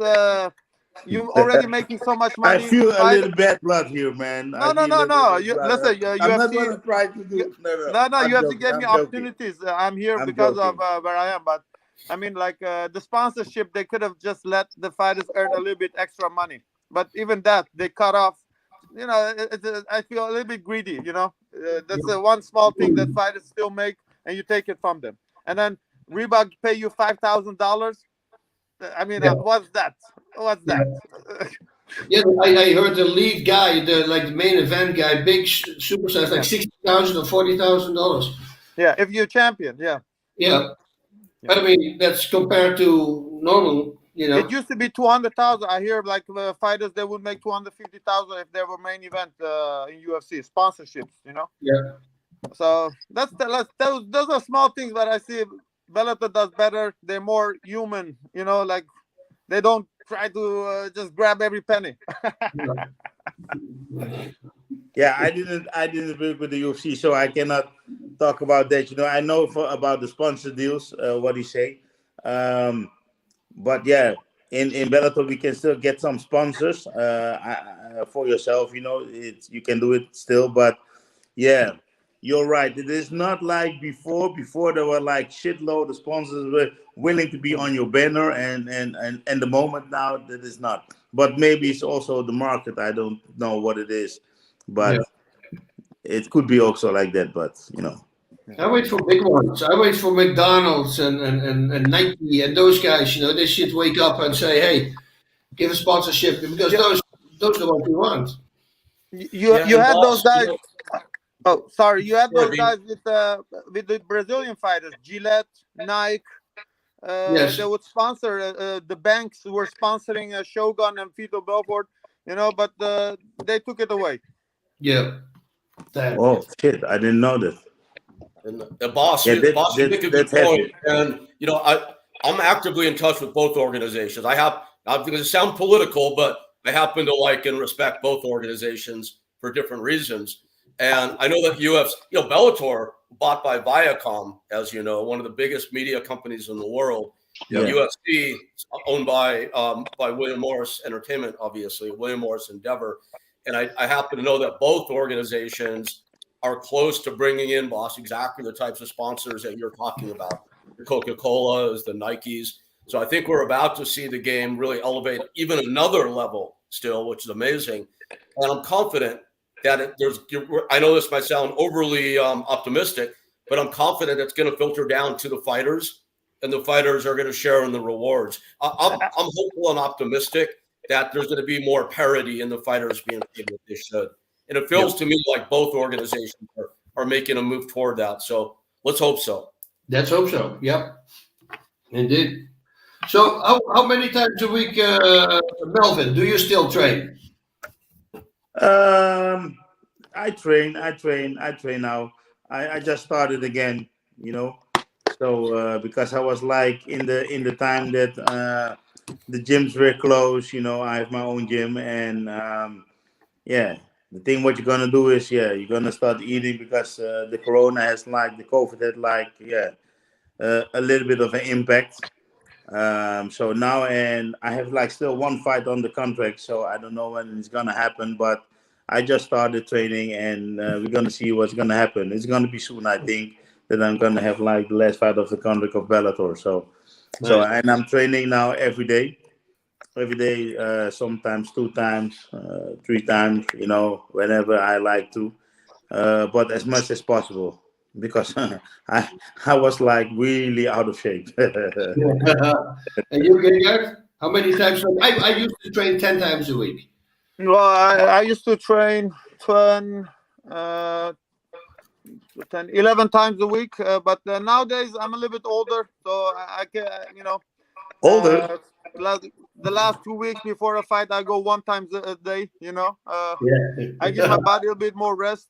You're already making so much money. I feel a little bad blood here, man. No. Listen, I'm not going to try to do. No. You have to give me opportunities. I'm here because of where I am. But I mean, like the sponsorship, they could have just let the fighters earn a little bit extra money. But even that, they cut off. I feel a little bit greedy. That's the one small thing that fighters still make, and you take it from them. And then Reebok pay you $5,000. I mean, what's that? What's that? Yeah, I heard the lead guy, the main event guy, big superstars, like $60,000 or $40,000. Yeah, if you're champion, yeah. But I mean, that's compared to normal. It used to be 200,000. I hear like fighters, they would make 250,000 if they were main event in UFC sponsorships. Yeah. So those are small things, but I see Bellator does better. They're more human. Like they don't try to just grab every penny. Yeah, I didn't work with the UFC, so I cannot talk about that. I know about the sponsor deals, what you say. But yeah, in Bellator we can still get some sponsors for yourself. You can do it still, but yeah, you're right. It is not like before. Before there were like shitload of sponsors were willing to be on your banner, and the moment now that is not. But maybe it's also the market. I don't know what it is, but it could be also like that. But I wait for big ones. I wait for McDonald's and Nike and those guys. They should wake up and say, "Hey, give a sponsorship," because those are the ones we want. You had those guys. Oh, sorry. You had those guys with the Brazilian fighters, Gillette, Nike. They would sponsor. The banks were sponsoring Shogun and Vito Belfort. But they took it away. Yeah. Oh shit! I didn't know that. And the boss, you make a good point. And I'm actively in touch with both organizations. I'm going to sound political, but I happen to like and respect both organizations for different reasons. And I know that Bellator, bought by Viacom, as you know, one of the biggest media companies in the world. UFC, owned by William Morris Entertainment, obviously, William Morris Endeavor. And I happen to know that both organizations are close to bringing in, boss, exactly the types of sponsors that you're talking about. The Coca-Colas, the Nikes. So I think we're about to see the game really elevate even another level still, which is amazing. And I'm confident that I know this might sound overly optimistic, but I'm confident it's going to filter down to the fighters, and the fighters are going to share in the rewards. I'm hopeful and optimistic that there's going to be more parity in the fighters being paid what they should. And it feels to me like both organizations are making a move toward that. So let's hope so. Let's hope so. Yep. Indeed. So how many times a week, Melvin, do you still train? I train now. I just started again, So because I was like in the time that the gyms were closed, I have my own gym, and the thing what you're gonna do is you're gonna start eating because the COVID had a little bit of an impact. So now, and I have like still one fight on the contract, so I don't know when it's gonna happen. But I just started training, and we're gonna see what's gonna happen. It's gonna be soon, I think, that I'm gonna have like the last fight of the contract of Bellator. So Nice. and I'm training now every day, sometimes 2 times, 3 times, whenever I like to, but as much as possible because I was like really out of shape. And you, Gegard? How many times? I used to train 10 times a week. Well, I used to train 11 times a week, but nowadays I'm a little bit older, so I can, Older. The last 2 weeks before a fight, I go 1 time a day. Yeah. I give my body a bit more rest.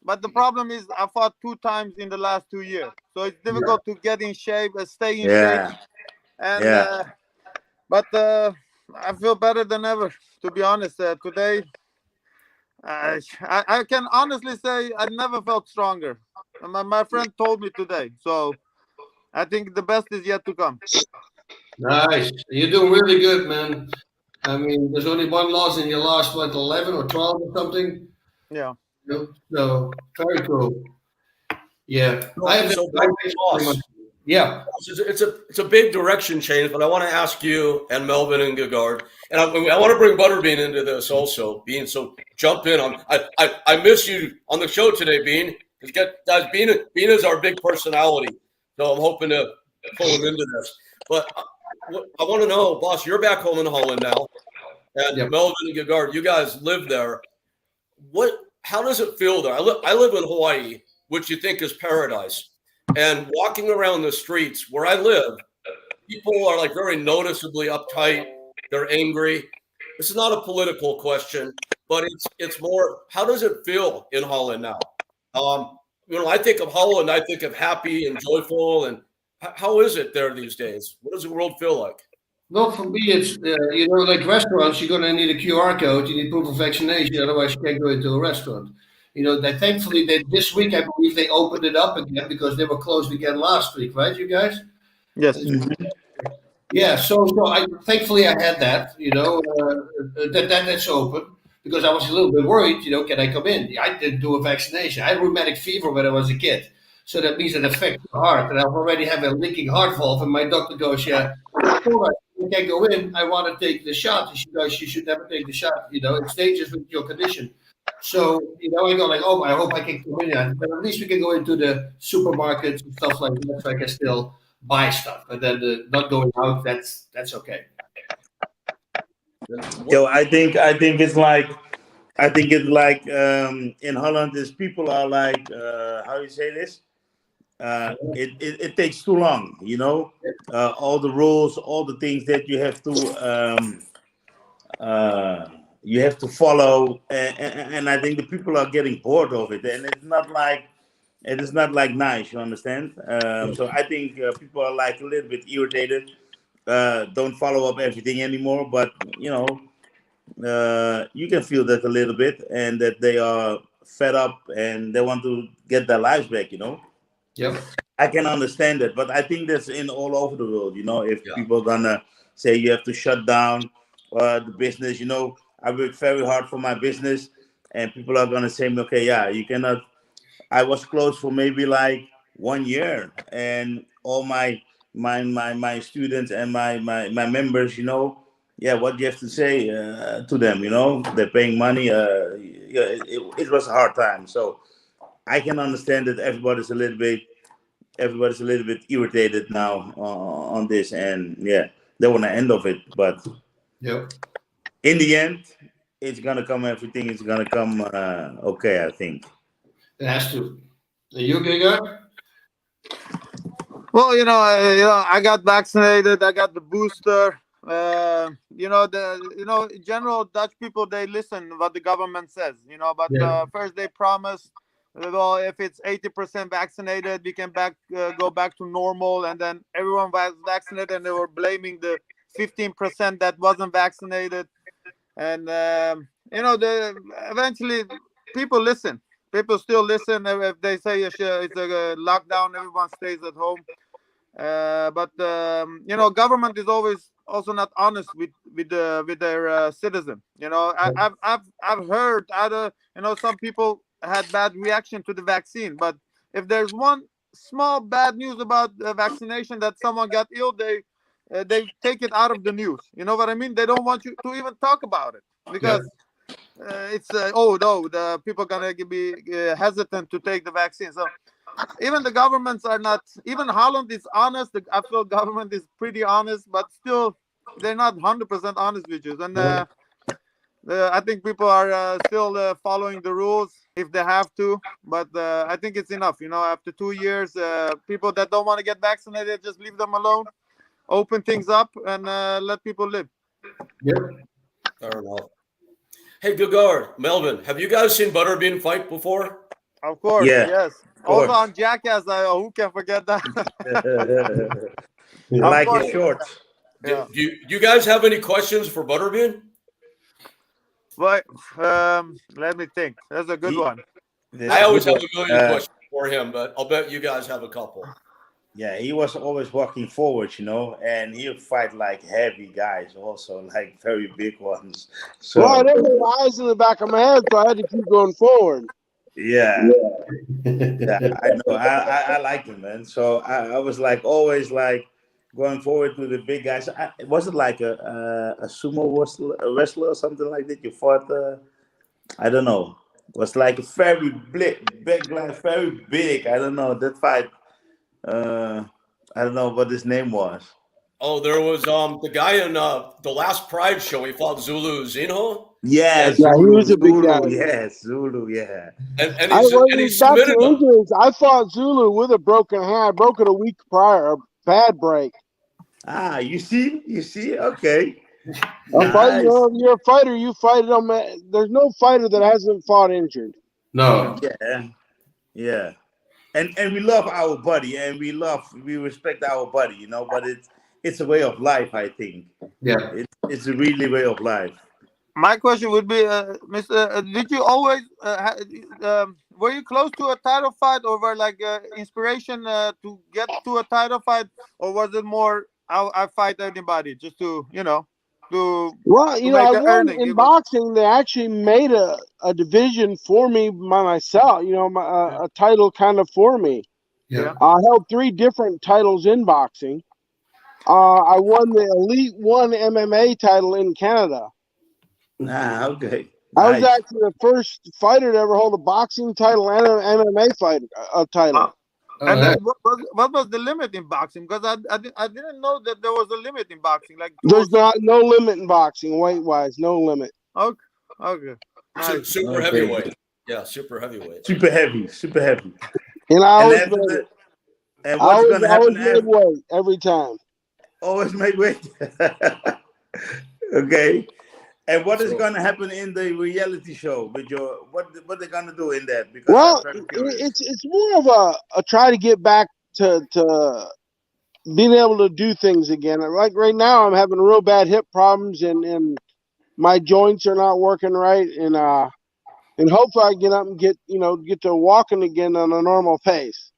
But the problem is, I fought 2 times in the last 2 years, so it's difficult to get in shape, stay in shape, and but I feel better than ever. To be honest, today I can honestly say I never felt stronger. My friend told me today, so I think the best is yet to come. Nice. You're doing really good, man. I mean, there's only one loss, and you lost what, 11 or 12 or something. Yeah. So very cool. Yeah. Boss, Yeah. it's a big direction change, but I want to ask you and Melvin and Gegard, and I want to bring Butterbean into this also. Bean, so jump in on. I miss you on the show today, Bean. Guys, Bean is our big personality, so I'm hoping to pull him into this. But I want to know, boss, you're back home in Holland now, and Melvin and Gegard, you guys live there. How does it feel there? I live in Hawaii, which you think is paradise. And walking around the streets where I live, people are like very noticeably uptight. They're angry. This is not a political question, but it's more, how does it feel in Holland now? I think of Holland, I think of happy and joyful. And how is it there these days? What does the world feel like? Well, for me, it's like restaurants. You're gonna need a QR code. You need proof of vaccination, otherwise you can't go into a restaurant. Thankfully this week I believe they opened it up again because they were closed again last week, right? You guys? Yes. Yeah. So thankfully I had that. That's open because I was a little bit worried. Can I come in? I didn't do a vaccination. I had rheumatic fever when I was a kid, so that means it affects the heart, and I already have a leaking heart valve. And my doctor goes, "Yeah, all right, you can't go in. I want to take the shot." She goes, "You should never take the shot. It's dangerous with your condition." So, I go like, "Oh, I hope I can come in. But at least we can go into the supermarkets and stuff like that, so I can still buy stuff. But then not going out, that's okay." I think it's like in Holland, is people are like how you say this? It takes too long, all the rules, all the things that you have to follow, and I think the people are getting bored of it, and it is not like nice, you understand? So I think people are like a little bit irritated, don't follow up everything anymore, but you can feel that a little bit, and that they are fed up and they want to get their lives back, Yep. I can understand it, but I think that's in all over the world. If people are gonna say you have to shut down the business, I work very hard for my business, and people are gonna say, okay, yeah, you cannot. I was closed for maybe like 1 year, and all my students and my members, what do you have to say to them? They're paying money. It was a hard time, so I can understand that everybody's a little bit irritated now on this, and they want to end of it, but in the end it's gonna come, everything is gonna come okay, I think. It has to. Are you okay, guy? Well, I got vaccinated. I got the booster. In general, Dutch people, they listen what the government says. But first they promise, well, if it's 80% vaccinated, we can go back to normal, and then everyone was vaccinated, and they were blaming the 15% that wasn't vaccinated, and eventually people listen. People still listen. If they say it's a lockdown, everyone stays at home. But government is always also not honest with their citizen. I've heard other some people had bad reaction to the vaccine, but if there's one small bad news about the vaccination that someone got ill, they take it out of the news. You know what I mean? They don't want you to even talk about it because it's oh no, the people gonna be hesitant to take the vaccine. So even the governments are not. Even Holland is honest. I feel government is pretty honest, but still they're not 100% honest with you. And I think people are still following the rules if they have to, but I think it's enough. After 2 years, people that don't want to get vaccinated, just leave them alone, open things up, and let people live. Yep. Fair enough. Hey, Gegard, Melvin, have you guys seen Butterbean fight before? Of course, Yeah, yes. Also on Jackass, who can forget that? I like his shorts. Do you guys have any questions for Butterbean? But let me think. That's a good one. I always have a million questions for him, but I'll bet you guys have a couple. Yeah, he was always walking forward, and he'll fight like heavy guys, also like very big ones. So I didn't have eyes in the back of my head, so I had to keep going forward. yeah, I know. I like him, man. So I was like always like going forward to the big guys. Was it like a sumo wrestler or something like that? You fought? I don't know. It was like a very big guy, very big. I don't know that fight. I don't know what his name was. Oh, there was the guy in the last Pride show. He fought Zulu Zinho. Yes, yeah, he was a big guy. Yes, Zulu. Yeah, and he submitted him. Injuries. I fought Zulu with a broken hand. I broke it a week prior. A bad break. Ah, you see, okay. Nice. You're a fighter. You fight them. There's no fighter that hasn't fought injured. No. Yeah. And we love our body, and we respect our body, but it's a way of life, I think. Yeah. It's a really way of life. My question would be, Mr. Did you always were you close to a title fight, or were like inspiration to get to a title fight, or was it more I fight anybody just to to well, to I make won in boxing. They actually made a division for me by myself. A title kind of for me. Yeah. I held 3 different titles in boxing. I won the Elite 1 MMA title in Canada. Ah, okay. I was actually the first fighter to ever hold a boxing title and an MMA title. And then what was the limit in boxing? Because I didn't know that there was a limit in boxing. Like there's no limit in boxing, weight wise, no limit. Okay. Nice. Super heavyweight. Yeah, super heavyweight. Super heavy. And I always made weight every time. Always made weight. Okay. And what is going to happen in the reality show with your what they're going to do in that? Because it's more of a try to get back to being able to do things again. Like right now, I'm having real bad hip problems and my joints are not working right, and hopefully I get up and get to walking again on a normal pace.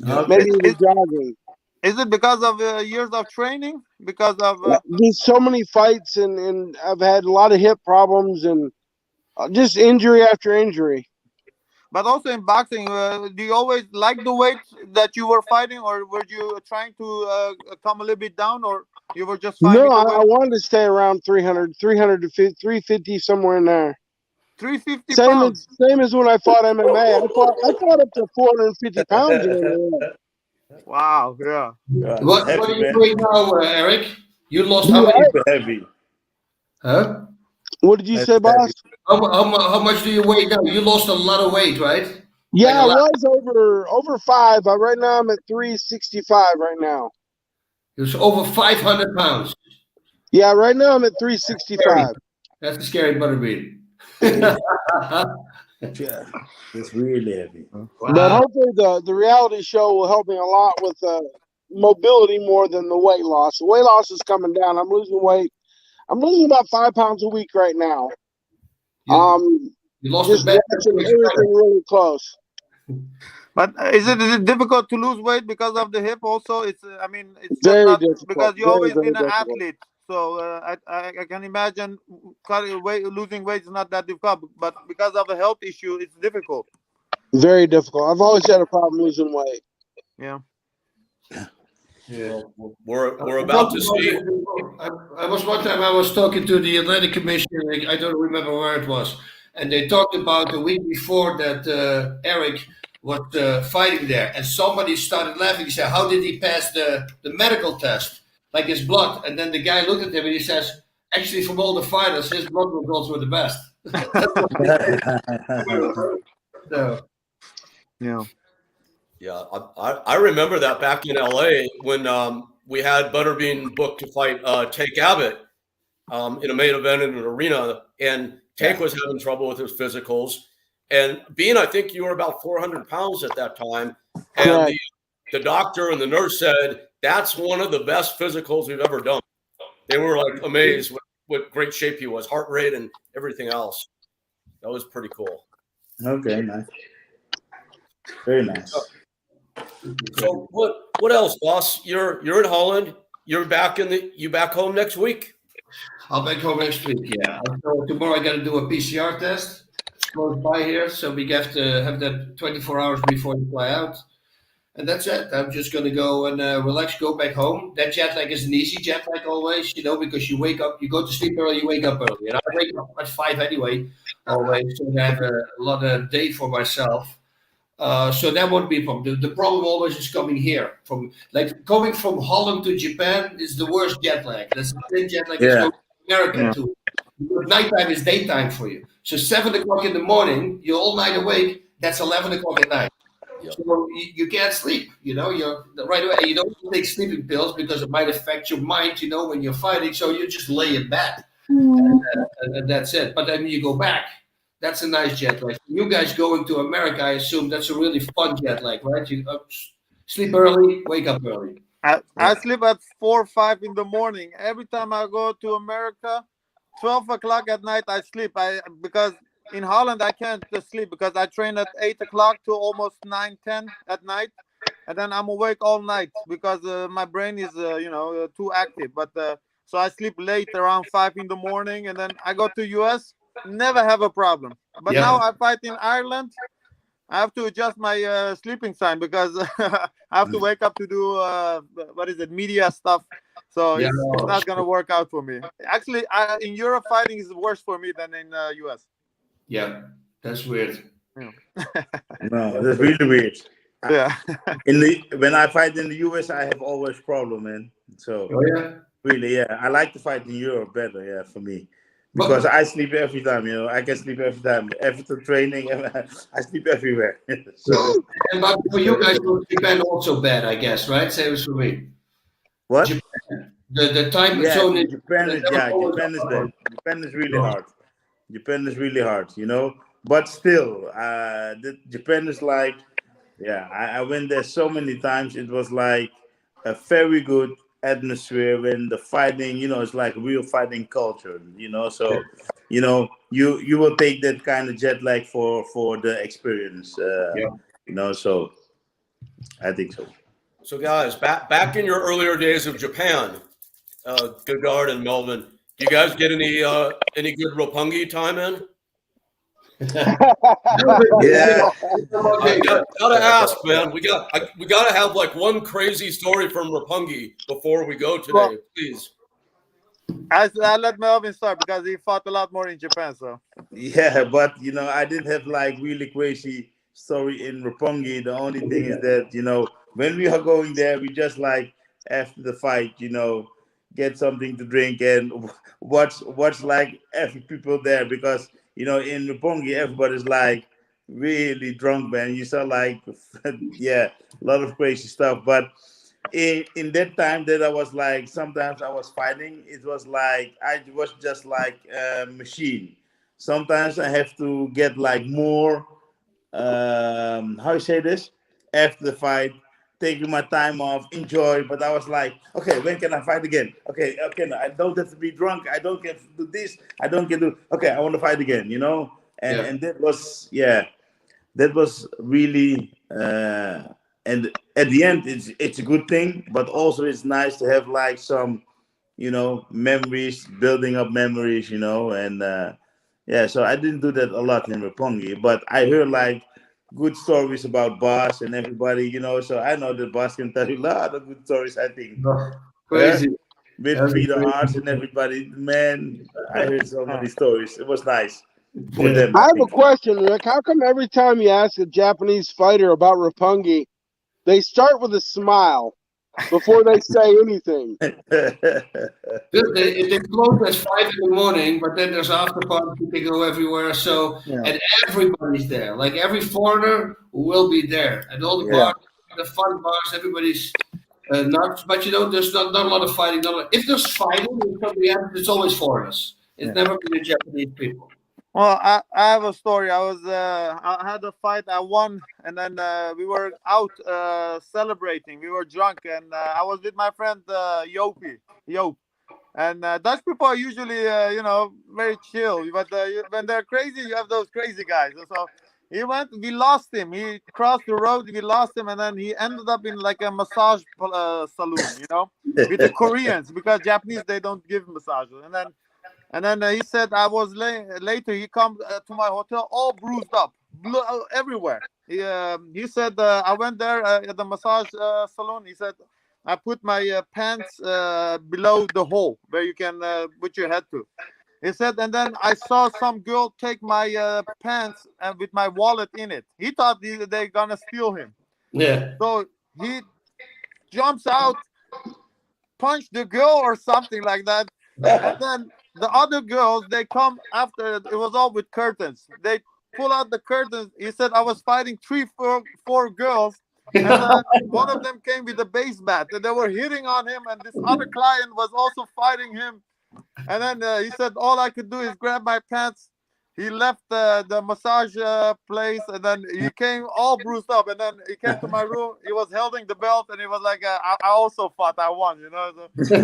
Okay. Maybe even jogging. Is it because of years of training? Because of there's so many fights and I've had a lot of hip problems and just injury after injury. But also in boxing, do you always like the weight that you were fighting, or were you trying to come a little bit down, or you were just fighting? No, I wanted to stay around 300 to 350, somewhere in there. 350 pounds. Same as when I fought MMA. I fought up to 450 pounds in MMA. Wow, yeah. What are you doing now, Eric? You lost how many? Super heavy. Huh? What did you say, boss? How much do you weigh now? You lost a lot of weight, right? Yeah, I was over 5. Right now I'm at 365 right now. It was over 500 pounds. Yeah, right now I'm at 365. That's a scary Butterbean. Yeah, it's really heavy. Wow. But hopefully the reality show will help me a lot with mobility more than the weight loss. The weight loss is coming down. I'm losing weight. I'm losing about 5 pounds a week right now. You lost just watching everything really close. But is it difficult to lose weight because of the hip? Also, it's I mean, it's just Very not difficult. because you Very, always very been an difficult. athlete. So I can imagine losing weight is not that difficult, but because of a health issue, it's difficult. Very difficult. I've always had a problem losing weight. Yeah. Yeah. We're about to see. I was one time I was talking to the Athletic Commission. I don't remember where it was, and they talked about the week before that Eric was fighting there, and somebody started laughing. He said, "How did he pass the medical test? Like his blood?" And then the guy looked at him and he says, "Actually, from all the fighters, his blood results were the best." So, Yeah. Yeah, I remember that back in LA when we had Butterbean booked to fight Tank Abbott in a main event in an arena, and Tank was having trouble with his physicals. And Bean, I think you were about 400 pounds at that time, and the doctor and the nurse said that's one of the best physicals we've ever done. They were like amazed with what great shape he was, heart rate and everything else. That was pretty cool. Okay, nice. Very nice. So what else, boss? You're in Holland. You're back back home next week. I'll back home next week. Yeah. So tomorrow I got to do a PCR test. It's close by here, so we have to have that 24 hours before you fly out. And that's it. I'm just going to go and relax, go back home. That jet lag is an easy jet lag always, because you wake up, you go to sleep early, you wake up early. And I wake up at 5 anyway, always. So I have a lot of day for myself. So that won't be a problem. The problem always is coming here. Coming from Holland to Japan is the worst jet lag. That's the same jet lag as going to America too. Nighttime is daytime for you. So 7 o'clock in the morning, you're all night awake. That's 11 o'clock at night. Yep. So you can't sleep. You're right away. You don't take sleeping pills because it might affect your mind. When you're fighting, so you just lay in bed, and that's it. But then you go back. That's a nice jet lag. You guys going to America, I assume that's a really fun jet lag, right? You sleep early, wake up early. I sleep at 4 or 5 in the morning. Every time I go to America, 12 o'clock at night, I sleep. Because in Holland, I can't sleep because I train at 8 o'clock to almost 9, 10 at night. And then I'm awake all night because my brain is, too active. But so I sleep late around 5 in the morning. And then I go to US. Never have a problem. But now I fight in Ireland. I have to adjust my sleeping time because I have to wake up to do media stuff. So it's not gonna work out for me. Actually, in Europe, fighting is worse for me than in US. Yeah, that's weird. Yeah. No, that's really weird. Yeah. When I fight in the US, I have always problem, man. So really, I like to fight in Europe better. For me. Because I sleep every time, I can sleep every time. After training, I sleep everywhere. So, but for you guys, Japan also bad, I guess, right? Same as for me. What? Japan. The time zone in Japan is bad. Japan is really hard. Japan is really hard, But still, Japan is like, I went there so many times. It was like a very good atmosphere when the fighting, it's like real fighting culture, so you will take that kind of jet lag for the experience, so I think so. So guys, back in your earlier days of Japan, Gegard and Melvin, do you guys get any good Roppongi time in? Gotta ask, man. We gotta have like one crazy story from Roppongi before we go today, please. I let Melvin start because he fought a lot more in Japan. So but I didn't have like really crazy story in Roppongi. The only thing is that when we are going there, we just like after the fight, get something to drink and watch like every people there because. In Roppongi, everybody's like really drunk, man. You saw like, a lot of crazy stuff. But in that time that I was like, sometimes I was fighting, it was like, I was just like a machine. Sometimes I have to get like more, how you say this? After the fight, taking my time off, enjoy. But I was like, okay, when can I fight again? Okay, I don't have to be drunk. I don't get to do this. I don't get to. Okay, I want to fight again. And that was that was really and at the end it's a good thing, but also it's nice to have like some, memories, building up memories, and yeah. So I didn't do that a lot in Roppongi, but I heard like good stories about Bas and everybody, so I know that Bas can tell you a lot of good stories, I think. Crazy. With Peter Arts and everybody, man, I heard so many stories. It was nice for them, I I have a think. question, Rick. How come every time you ask a Japanese fighter about Roppongi, they start with a smile before they say anything? They close at 5 in the morning, but then there's after parties. They go everywhere. So Yeah. and everybody's there. Like every foreigner will be there, and all the Yeah. bars, the fun bars, everybody's nuts. But there's not a lot of fighting. If there's fighting, it's always foreigners. It's never been the Japanese people. Well, I have a story. I had a fight. I won, and then we were out celebrating. We were drunk, and I was with my friend Joop. And Dutch people are usually, very chill. But when they're crazy, you have those crazy guys. So he went. We lost him. He crossed the road. We lost him, and then he ended up in like a massage saloon, with the Koreans, because Japanese, they don't give massages. And then he said I was later. He come to my hotel all bruised up, everywhere. He said I went there at the massage salon. He said I put my pants below the hole where you can put your head to. He said, and then I saw some girl take my pants with my wallet in it. He thought they're gonna steal him. Yeah. So he jumps out, punched the girl or something like that. And then the other girls, they come after. It was all with curtains. They pull out the curtains. He said I was fighting four girls, and one of them came with a base bat, and they were hitting on him. And this other client was also fighting him. And then he said all I could do is grab my pants. He left the massage place, and then he came all bruised up. And then he came to my room. He was holding the belt, and he was like, I also fought. I won, So,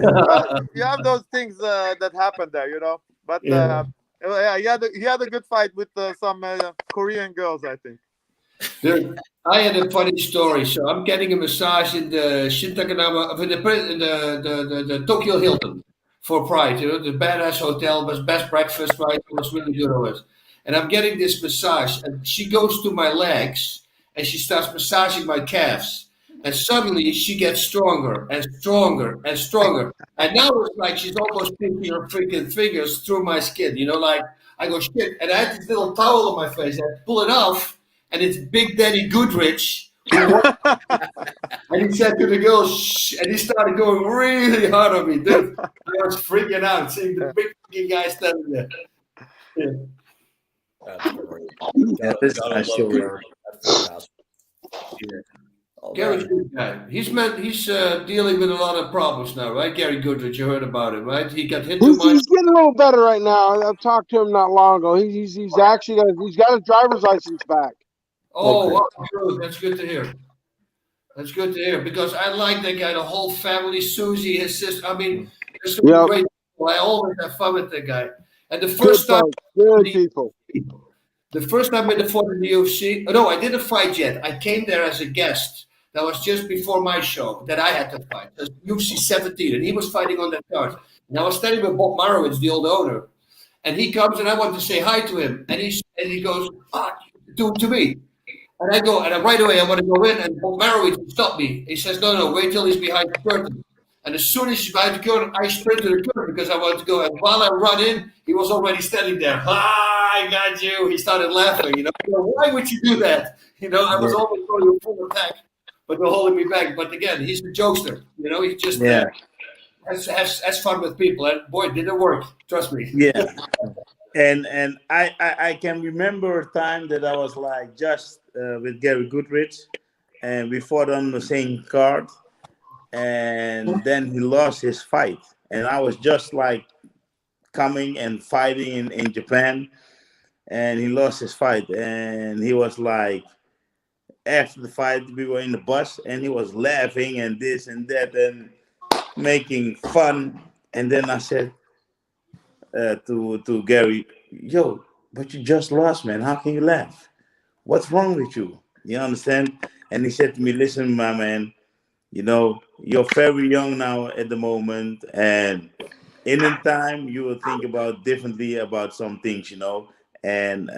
you have those things that happen there, But Yeah. he had a good fight with some Korean girls, I think. I had a funny story. So I'm getting a massage in the Shintakanama, in the Tokyo Hilton for Pride. The badass hotel, best breakfast, right? It was really good always. And I'm getting this massage, and she goes to my legs, and she starts massaging my calves. And suddenly she gets stronger and stronger and stronger. And now it's like she's almost pinching her freaking fingers through my skin. Like I go shit, and I had this little towel on my face. I pull it off, and it's Big Daddy Goodrich. And he said to the girl, shh, and he started going really hard on me. Dude, I was freaking out seeing the big fucking guy standing there. Yeah. That's great. Yeah, this Gotta nice love story. Gary. That's fantastic. Yeah. All Gary's right. a good guy. He's dealing with a lot of problems now, right? Gary Goodrich, you heard about it, right? He got hit too much. He's getting a little better right now. I've talked to him not long ago. He's actually he's got his driver's license back. Oh, Okay. wow, good. That's good to hear. That's good to hear because I like that guy, the whole family, Susie, his sister. I mean, there's some Yep. great people. I always have fun with that guy. And the Good first time, folks, good people. the first time I fought in the UFC, no, I didn't fight yet. I came there as a guest. That was just before my show that I had to fight. It was UFC 17, and he was fighting on that card. And I was standing with Bob Marowitz, the old owner, and he comes and I want to say hi to him, and he goes to me. And I go, and right away I want to go in, and Bob Marowitz stopped me. He says, no, wait till he's behind the curtain. And as soon as he's behind the curtain, I sprint to the curtain because I wanted to go. And while I run in, he was already standing there. I got you. He started laughing. Why would you do that? I was always going full attack, but they're holding me back. But again, he's a jokester. He just has fun with people. And boy, did it work. Trust me. Yeah. And I can remember a time that I was like just with Gary Goodrich, and we fought on the same card, and then he lost his fight, and I was just like coming and fighting in Japan, and he lost his fight, and he was like, after the fight we were in the bus, and he was laughing and this and that and making fun, and then I said to Gary, yo, but you just lost, man. How can you laugh? what's wrong with you? You understand? And he said to me, listen, my man, you're very young now at the moment, and in time you will think about differently about some things, and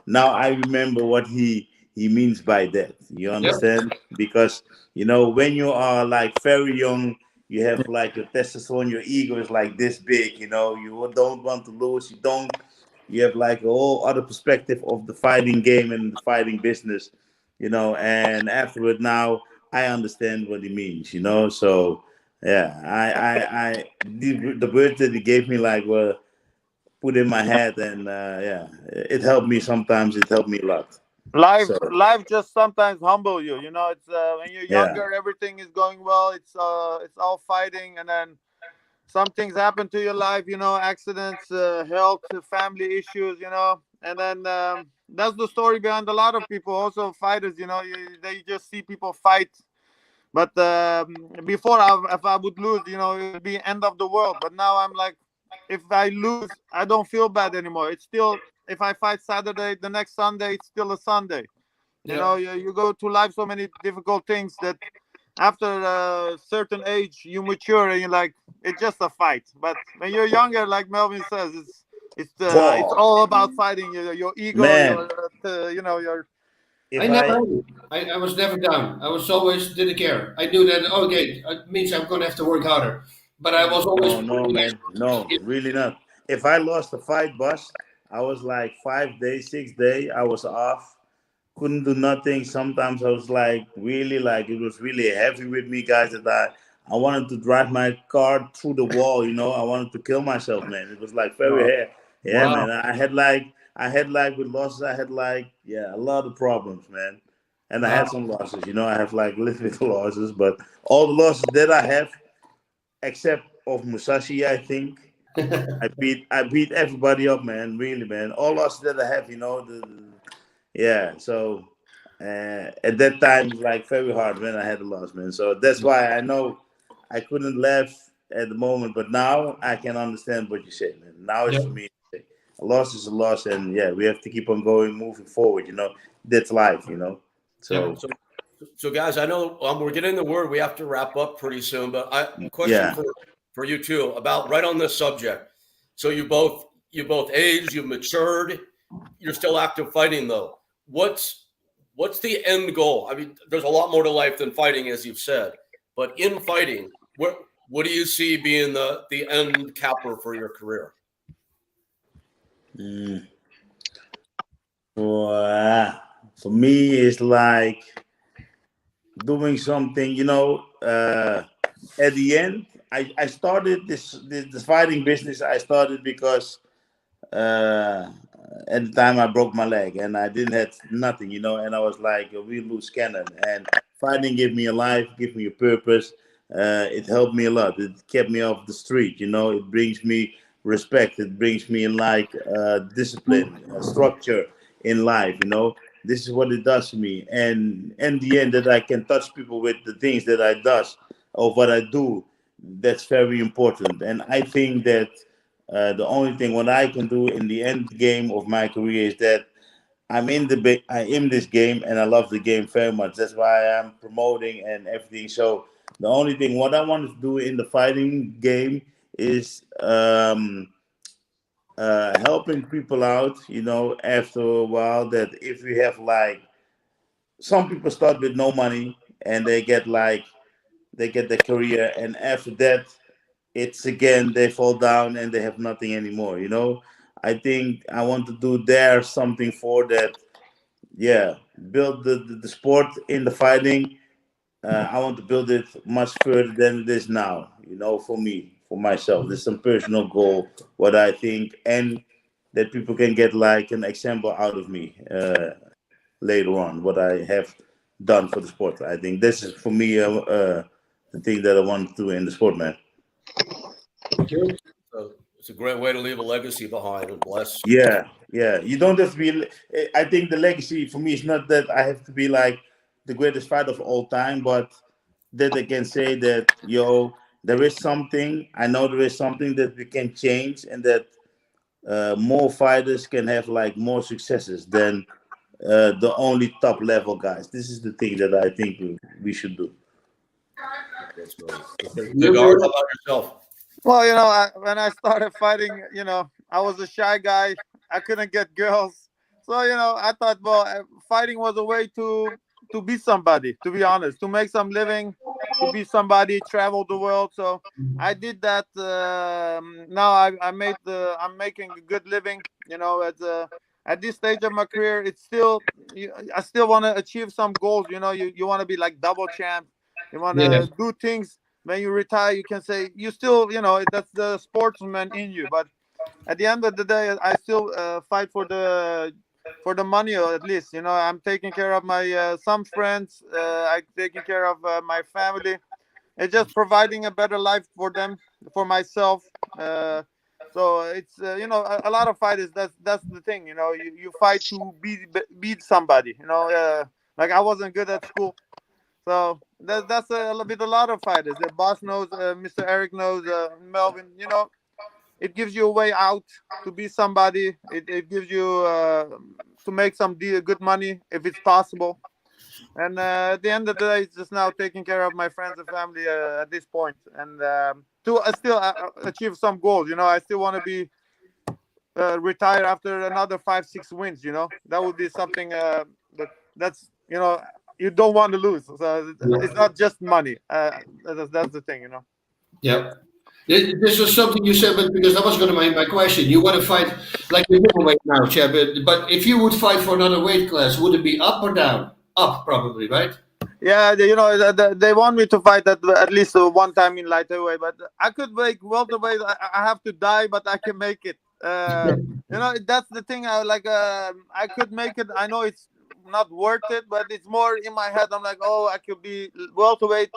now I remember what he means by that. You Yep. understand? Because when you are like very young, you have like your testosterone, your ego is like this big, you don't want to lose, you have like a whole other perspective of the fighting game and the fighting business, and afterward now I understand what he means, so yeah, the words that he gave me like were put in my head, and yeah, it helped me sometimes. It helped me a lot. Life, So life just sometimes humble you. You know, it's when you're yeah, younger, everything is going well. It's all fighting, and then some things happen to your life. You know, accidents, health, family issues. You know, and then that's the story behind a lot of people. Also, fighters. You know, they just see people fight. But before, if I would lose, you know, it would be end of the world. But now I'm like, if I lose, I don't feel bad anymore. It's still, if I fight Saturday, the next Sunday, it's still a Sunday. You Yeah. know, you go to life so many difficult things that after a certain age you mature and you're like, it's just a fight. But when you're younger, like Melvin says, it's Paul, all about fighting your ego, man, your you know your I if never I had it. I was never down. I was always didn't care. I knew that okay, it means I'm gonna have to work harder. But I was always no, man, no, really not. If I lost the fight, boss, I was like 5 days, 6 days, I was off, couldn't do nothing. Sometimes I was like really like it was really heavy with me, guys. That I wanted to drive my car through the wall. I wanted to kill myself, man. It was like very wow. hard. Yeah, man. Wow. I had like with losses. I had like a lot of problems, man. And I had Wow. some losses. I have like a little bit of losses, but all the losses that I have, except of Musashi, I think. I beat everybody up, man. Really, man. All losses that I have, yeah. So at that time, it's like very hard when I had a loss, man. So that's why I know I couldn't laugh at the moment, but now I can understand what you said, man. Now it's Yeah. for me. A loss is a loss, and yeah, we have to keep on going, moving forward. That's life. Yeah. So So guys, I know we're getting the word. We have to wrap up pretty soon, but question yeah. for you too about right on this subject. So you both aged, you've matured, you're still active fighting though. What's the end goal? I mean, there's a lot more to life than fighting, as you've said. But in fighting, what do you see being the end capper for your career? Mm. So, for me, it's like doing something. At the end, I started this fighting business. I started because uh, at the time I broke my leg and I didn't have nothing, and I was like a real loose cannon. And fighting gave me a life, gave me a purpose. It helped me a lot. It kept me off the street. It brings me respect. It brings me like discipline, structure in life. This is what it does to me. And in the end, that I can touch people with the things that I does or what I do. That's very important. And I think that the only thing what I can do in the end game of my career is that I am this game and I love the game very much. That's why I'm promoting and everything. So the only thing what I want to do in the fighting game is helping people out. After a while, that if we have like some people start with no money and they get their career, and after that it's again they fall down and they have nothing anymore. I think I want to do there something for that. Yeah, build the sport in the fighting. I want to build it much further than it is now. For me, for myself, there's some personal goal what I think, and that people can get like an example out of me later on what I have done for the sport. I think this is for me the thing that I want to do in the sport, man. Good. So it's a great way to leave a legacy behind and bless. Yeah, yeah. You don't have to be. I think the legacy for me is not that I have to be like the greatest fighter of all time, but that I can say that there is something. I know there is something that we can change, and that more fighters can have like more successes than the only top level guys. This is the thing that I think we should do. Gegard, how about yourself? Well, when I started fighting, I was a shy guy. I couldn't get girls. So, I thought, well, fighting was a way to be somebody, to be honest, to make some living, to be somebody, travel the world. So I did that. Now I'm making a good living, at this stage of my career. It's still, I still want to achieve some goals. You want to be like double champ. You want Yeah. to do things. When you retire, you can say you still, that's the sportsman in you. But at the end of the day, I still fight for the money, or at least, I'm taking care of my some friends. I'm taking care of my family. It's just providing a better life for them, for myself. So it's a lot of fighters. That's the thing. You fight to beat somebody. Like I wasn't good at school. So that's a lot of fighters. The boss knows, Mr. Eric knows, Melvin. It gives you a way out to be somebody. It gives you to make some good money if it's possible. And at the end of the day, it's just now taking care of my friends and family at this point, and to still achieve some goals. I still want to be retired after another 5-6 wins. That would be something that's you don't want to lose. So it's not just money. That's the thing. Yeah. This was something you said, but because that was going to be my question. You want to fight like you're middleweight now, Chad, but if you would fight for another weight class, would it be up or down? Up, probably, right? Yeah, they want me to fight at least one time in light heavyweight, but I could make welterweight. I have to die, but I can make it. That's the thing. I could make it. I know it's not worth it, but it's more in my head. I'm like, oh, I could be welterweight.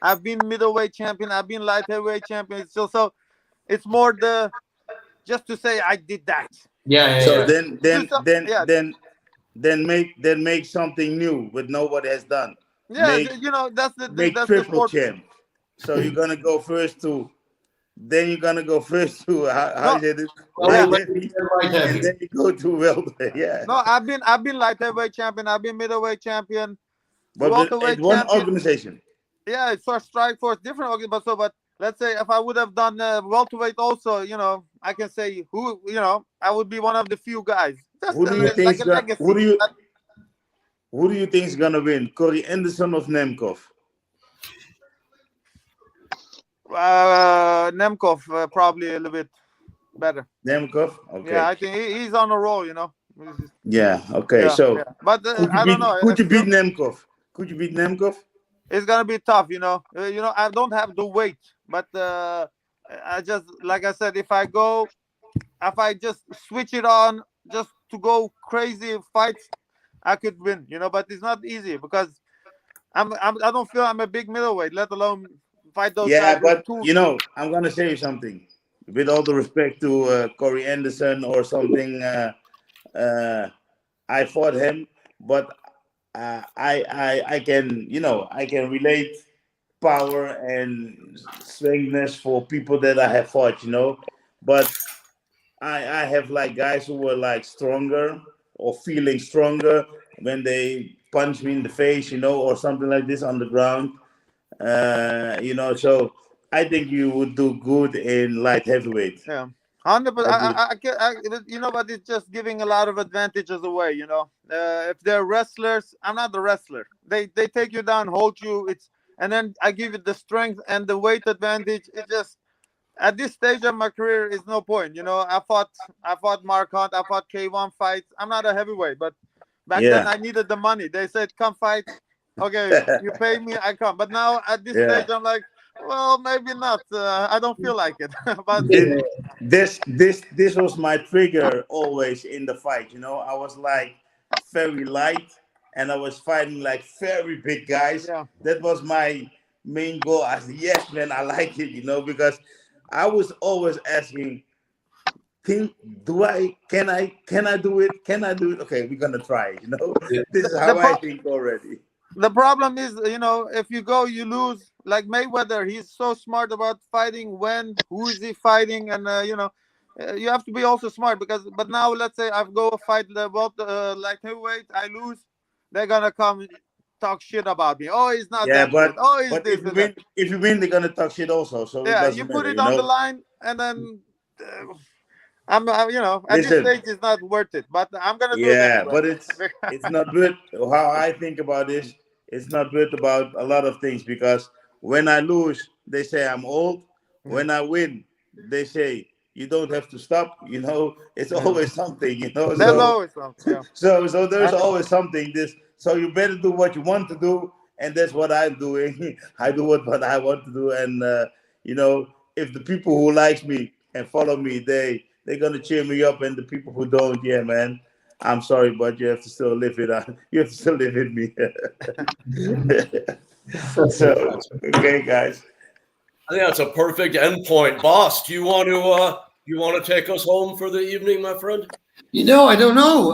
I've been middleweight champion. I've been light heavyweight champion. So it's more just to say I did that. Yeah. So yeah. then make something new what nobody has done. Yeah, That's the triple sport. champ. So you're gonna go first to. Then you're gonna go first to how you do light heavy, and then you go to welterweight. Yeah. No, I've been light heavyweight champion. I've been middleweight champion. But in one organization. Yeah, it's for Strikeforce, different organization. But let's say if I would have done welterweight also, I can say who, I would be one of the few guys. Who do you think? Who do you think is gonna win? Corey Anderson or Nemkov? Nemkov probably a little bit better. Nemkov, okay. Yeah, I think he's on a roll. Yeah. Okay. Yeah, so, yeah. But I don't know. Could you beat Nemkov? Could you beat Nemkov? It's gonna be tough. I don't have the weight, but I just, like I said, if I just switch it on, just to go crazy fights, I could win. But it's not easy because I don't feel I'm a big middleweight, let alone fight those guys. Yeah, but I'm gonna say you something. With all the respect to Corey Anderson or something, I fought him, but I can relate power and strengthness for people that I have fought, but I have like guys who were like stronger or feeling stronger when they punch me in the face, or something like this on the ground, so I think you would do good in light heavyweight. Yeah. 100%. But it's just giving a lot of advantages away. If they're wrestlers, I'm not a wrestler. They take you down, hold you. And then I give you the strength and the weight advantage. It just, at this stage of my career, is no point. I fought Mark Hunt. I fought K1 fights. I'm not a heavyweight, but back then I needed the money. They said, "Come fight." Okay, you pay me, I come. But now at this stage, I'm like, well, maybe not. I don't feel like it. But this was my trigger always in the fight. I was like very light, and I was fighting like very big guys. Yeah. That was my main goal. I said, yes, man, I like it. Because I was always asking, can I do it? Can I do it? Okay, we're gonna try it. This is how I think already. The problem is, if you go, you lose. Like Mayweather, he's so smart about fighting when, who is he fighting, and you have to be also smart but now let's say I go fight the like heavyweight, I lose, they're gonna come talk shit about me. Oh, he's not Yeah, that good. Oh, he's but this and that. if you win, they're gonna talk shit also. So it Yeah, you doesn't put matter, it you on the know. line, and then I'm you know, at Listen. this stage it's not worth it. But I'm gonna do it Yeah, anyway. but it's not good. How I think about this, it's not good about a lot of things, because when I lose, they say I'm old. When I win, they say you don't have to stop. You know, it's always something. You know, There's always something. Yeah. so there's always something. So you better do what you want to do, and that's what I'm doing. I do what I want to do, and you know, if the people who likes me and follow me, they're gonna cheer me up, and the people who don't, yeah, man, I'm sorry, but you have to still live it. You have to still live with me. So, okay, guys. I think that's a perfect end point. Boss, do you want to take us home for the evening, my friend? You know, I don't know.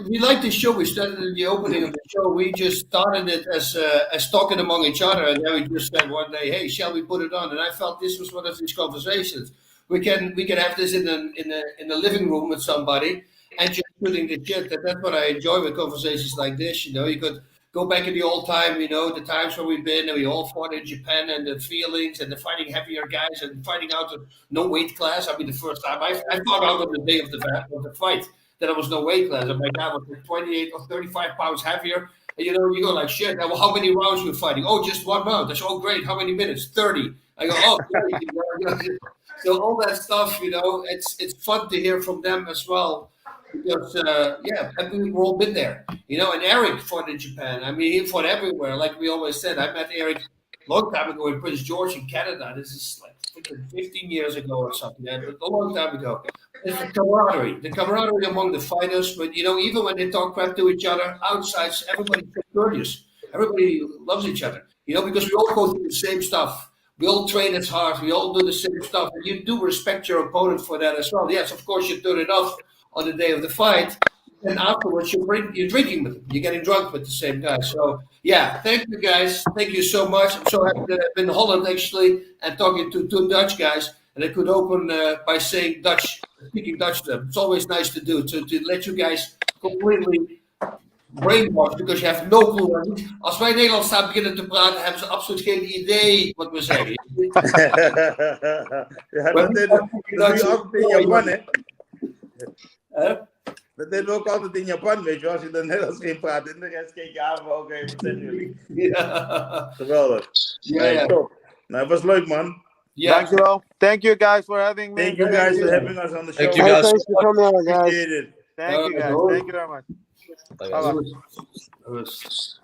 We like this show. We started in the opening of the show. We just started it as talking among each other, and then we just said one day, "Hey, shall we put it on?" And I felt this was one of these conversations. We can have this in the living room with somebody and just shooting the shit. That's what I enjoy with conversations like this. You know, you could go back in the old time, you know, the times where we've been, and we all fought in Japan, and the feelings, and the fighting heavier guys, and fighting out of no weight class. I mean, the first time I fought out on the day of the fight that there was no weight class, and my guy was like 28 or 35 pounds heavier. And, you know, you go like, shit, well, how many rounds you fighting? Oh, just one round. That's, oh, great. How many minutes? 30. I go, oh, great. You know, so all that stuff, you know, it's fun to hear from them as well. Because, yeah, I mean, we've all been there, you know. And Eric fought in Japan. I mean, he fought everywhere. Like we always said, I met Eric a long time ago in Prince George in Canada. This is like 15 years ago or something, a long time ago. It's the camaraderie among the fighters. But, you know, even when they talk crap to each other outside, everybody's courteous. Everybody loves each other, you know, because we all go through the same stuff. We all train as hard. We all do the same stuff. And you do respect your opponent for that as well. Yes, of course, you turn it off on the day of the fight, and afterwards you're drinking with them. You're getting drunk with the same guy. So yeah, thank you guys. Thank you so much. I'm so happy that I've been in Holland actually and talking to two Dutch guys, and I could open by saying Dutch, speaking Dutch to them. It's always nice to do to let you guys completely brainwash, because you have no clue. Als wij Nederlands staan beginnen te praten, hebben ze absoluut geen idee wat we zeggen. Ja, dat doe je altijd in Japan, hè? Dat deden we ook altijd in Japan, weet je. Als je dan Nederlands ging praten, en de rest keek je aan, maar oké, wat zeggen jullie? Ja. Geweldig. Ja. Top. Nou, het was leuk, man. Ja. Dankjewel. Thank you guys for having me. Thank you guys for having us on the show. Thank you guys. Thanks for coming on, guys. Appreciate it. Thank you guys. Thank you very much. Bye, Bye-bye. guys.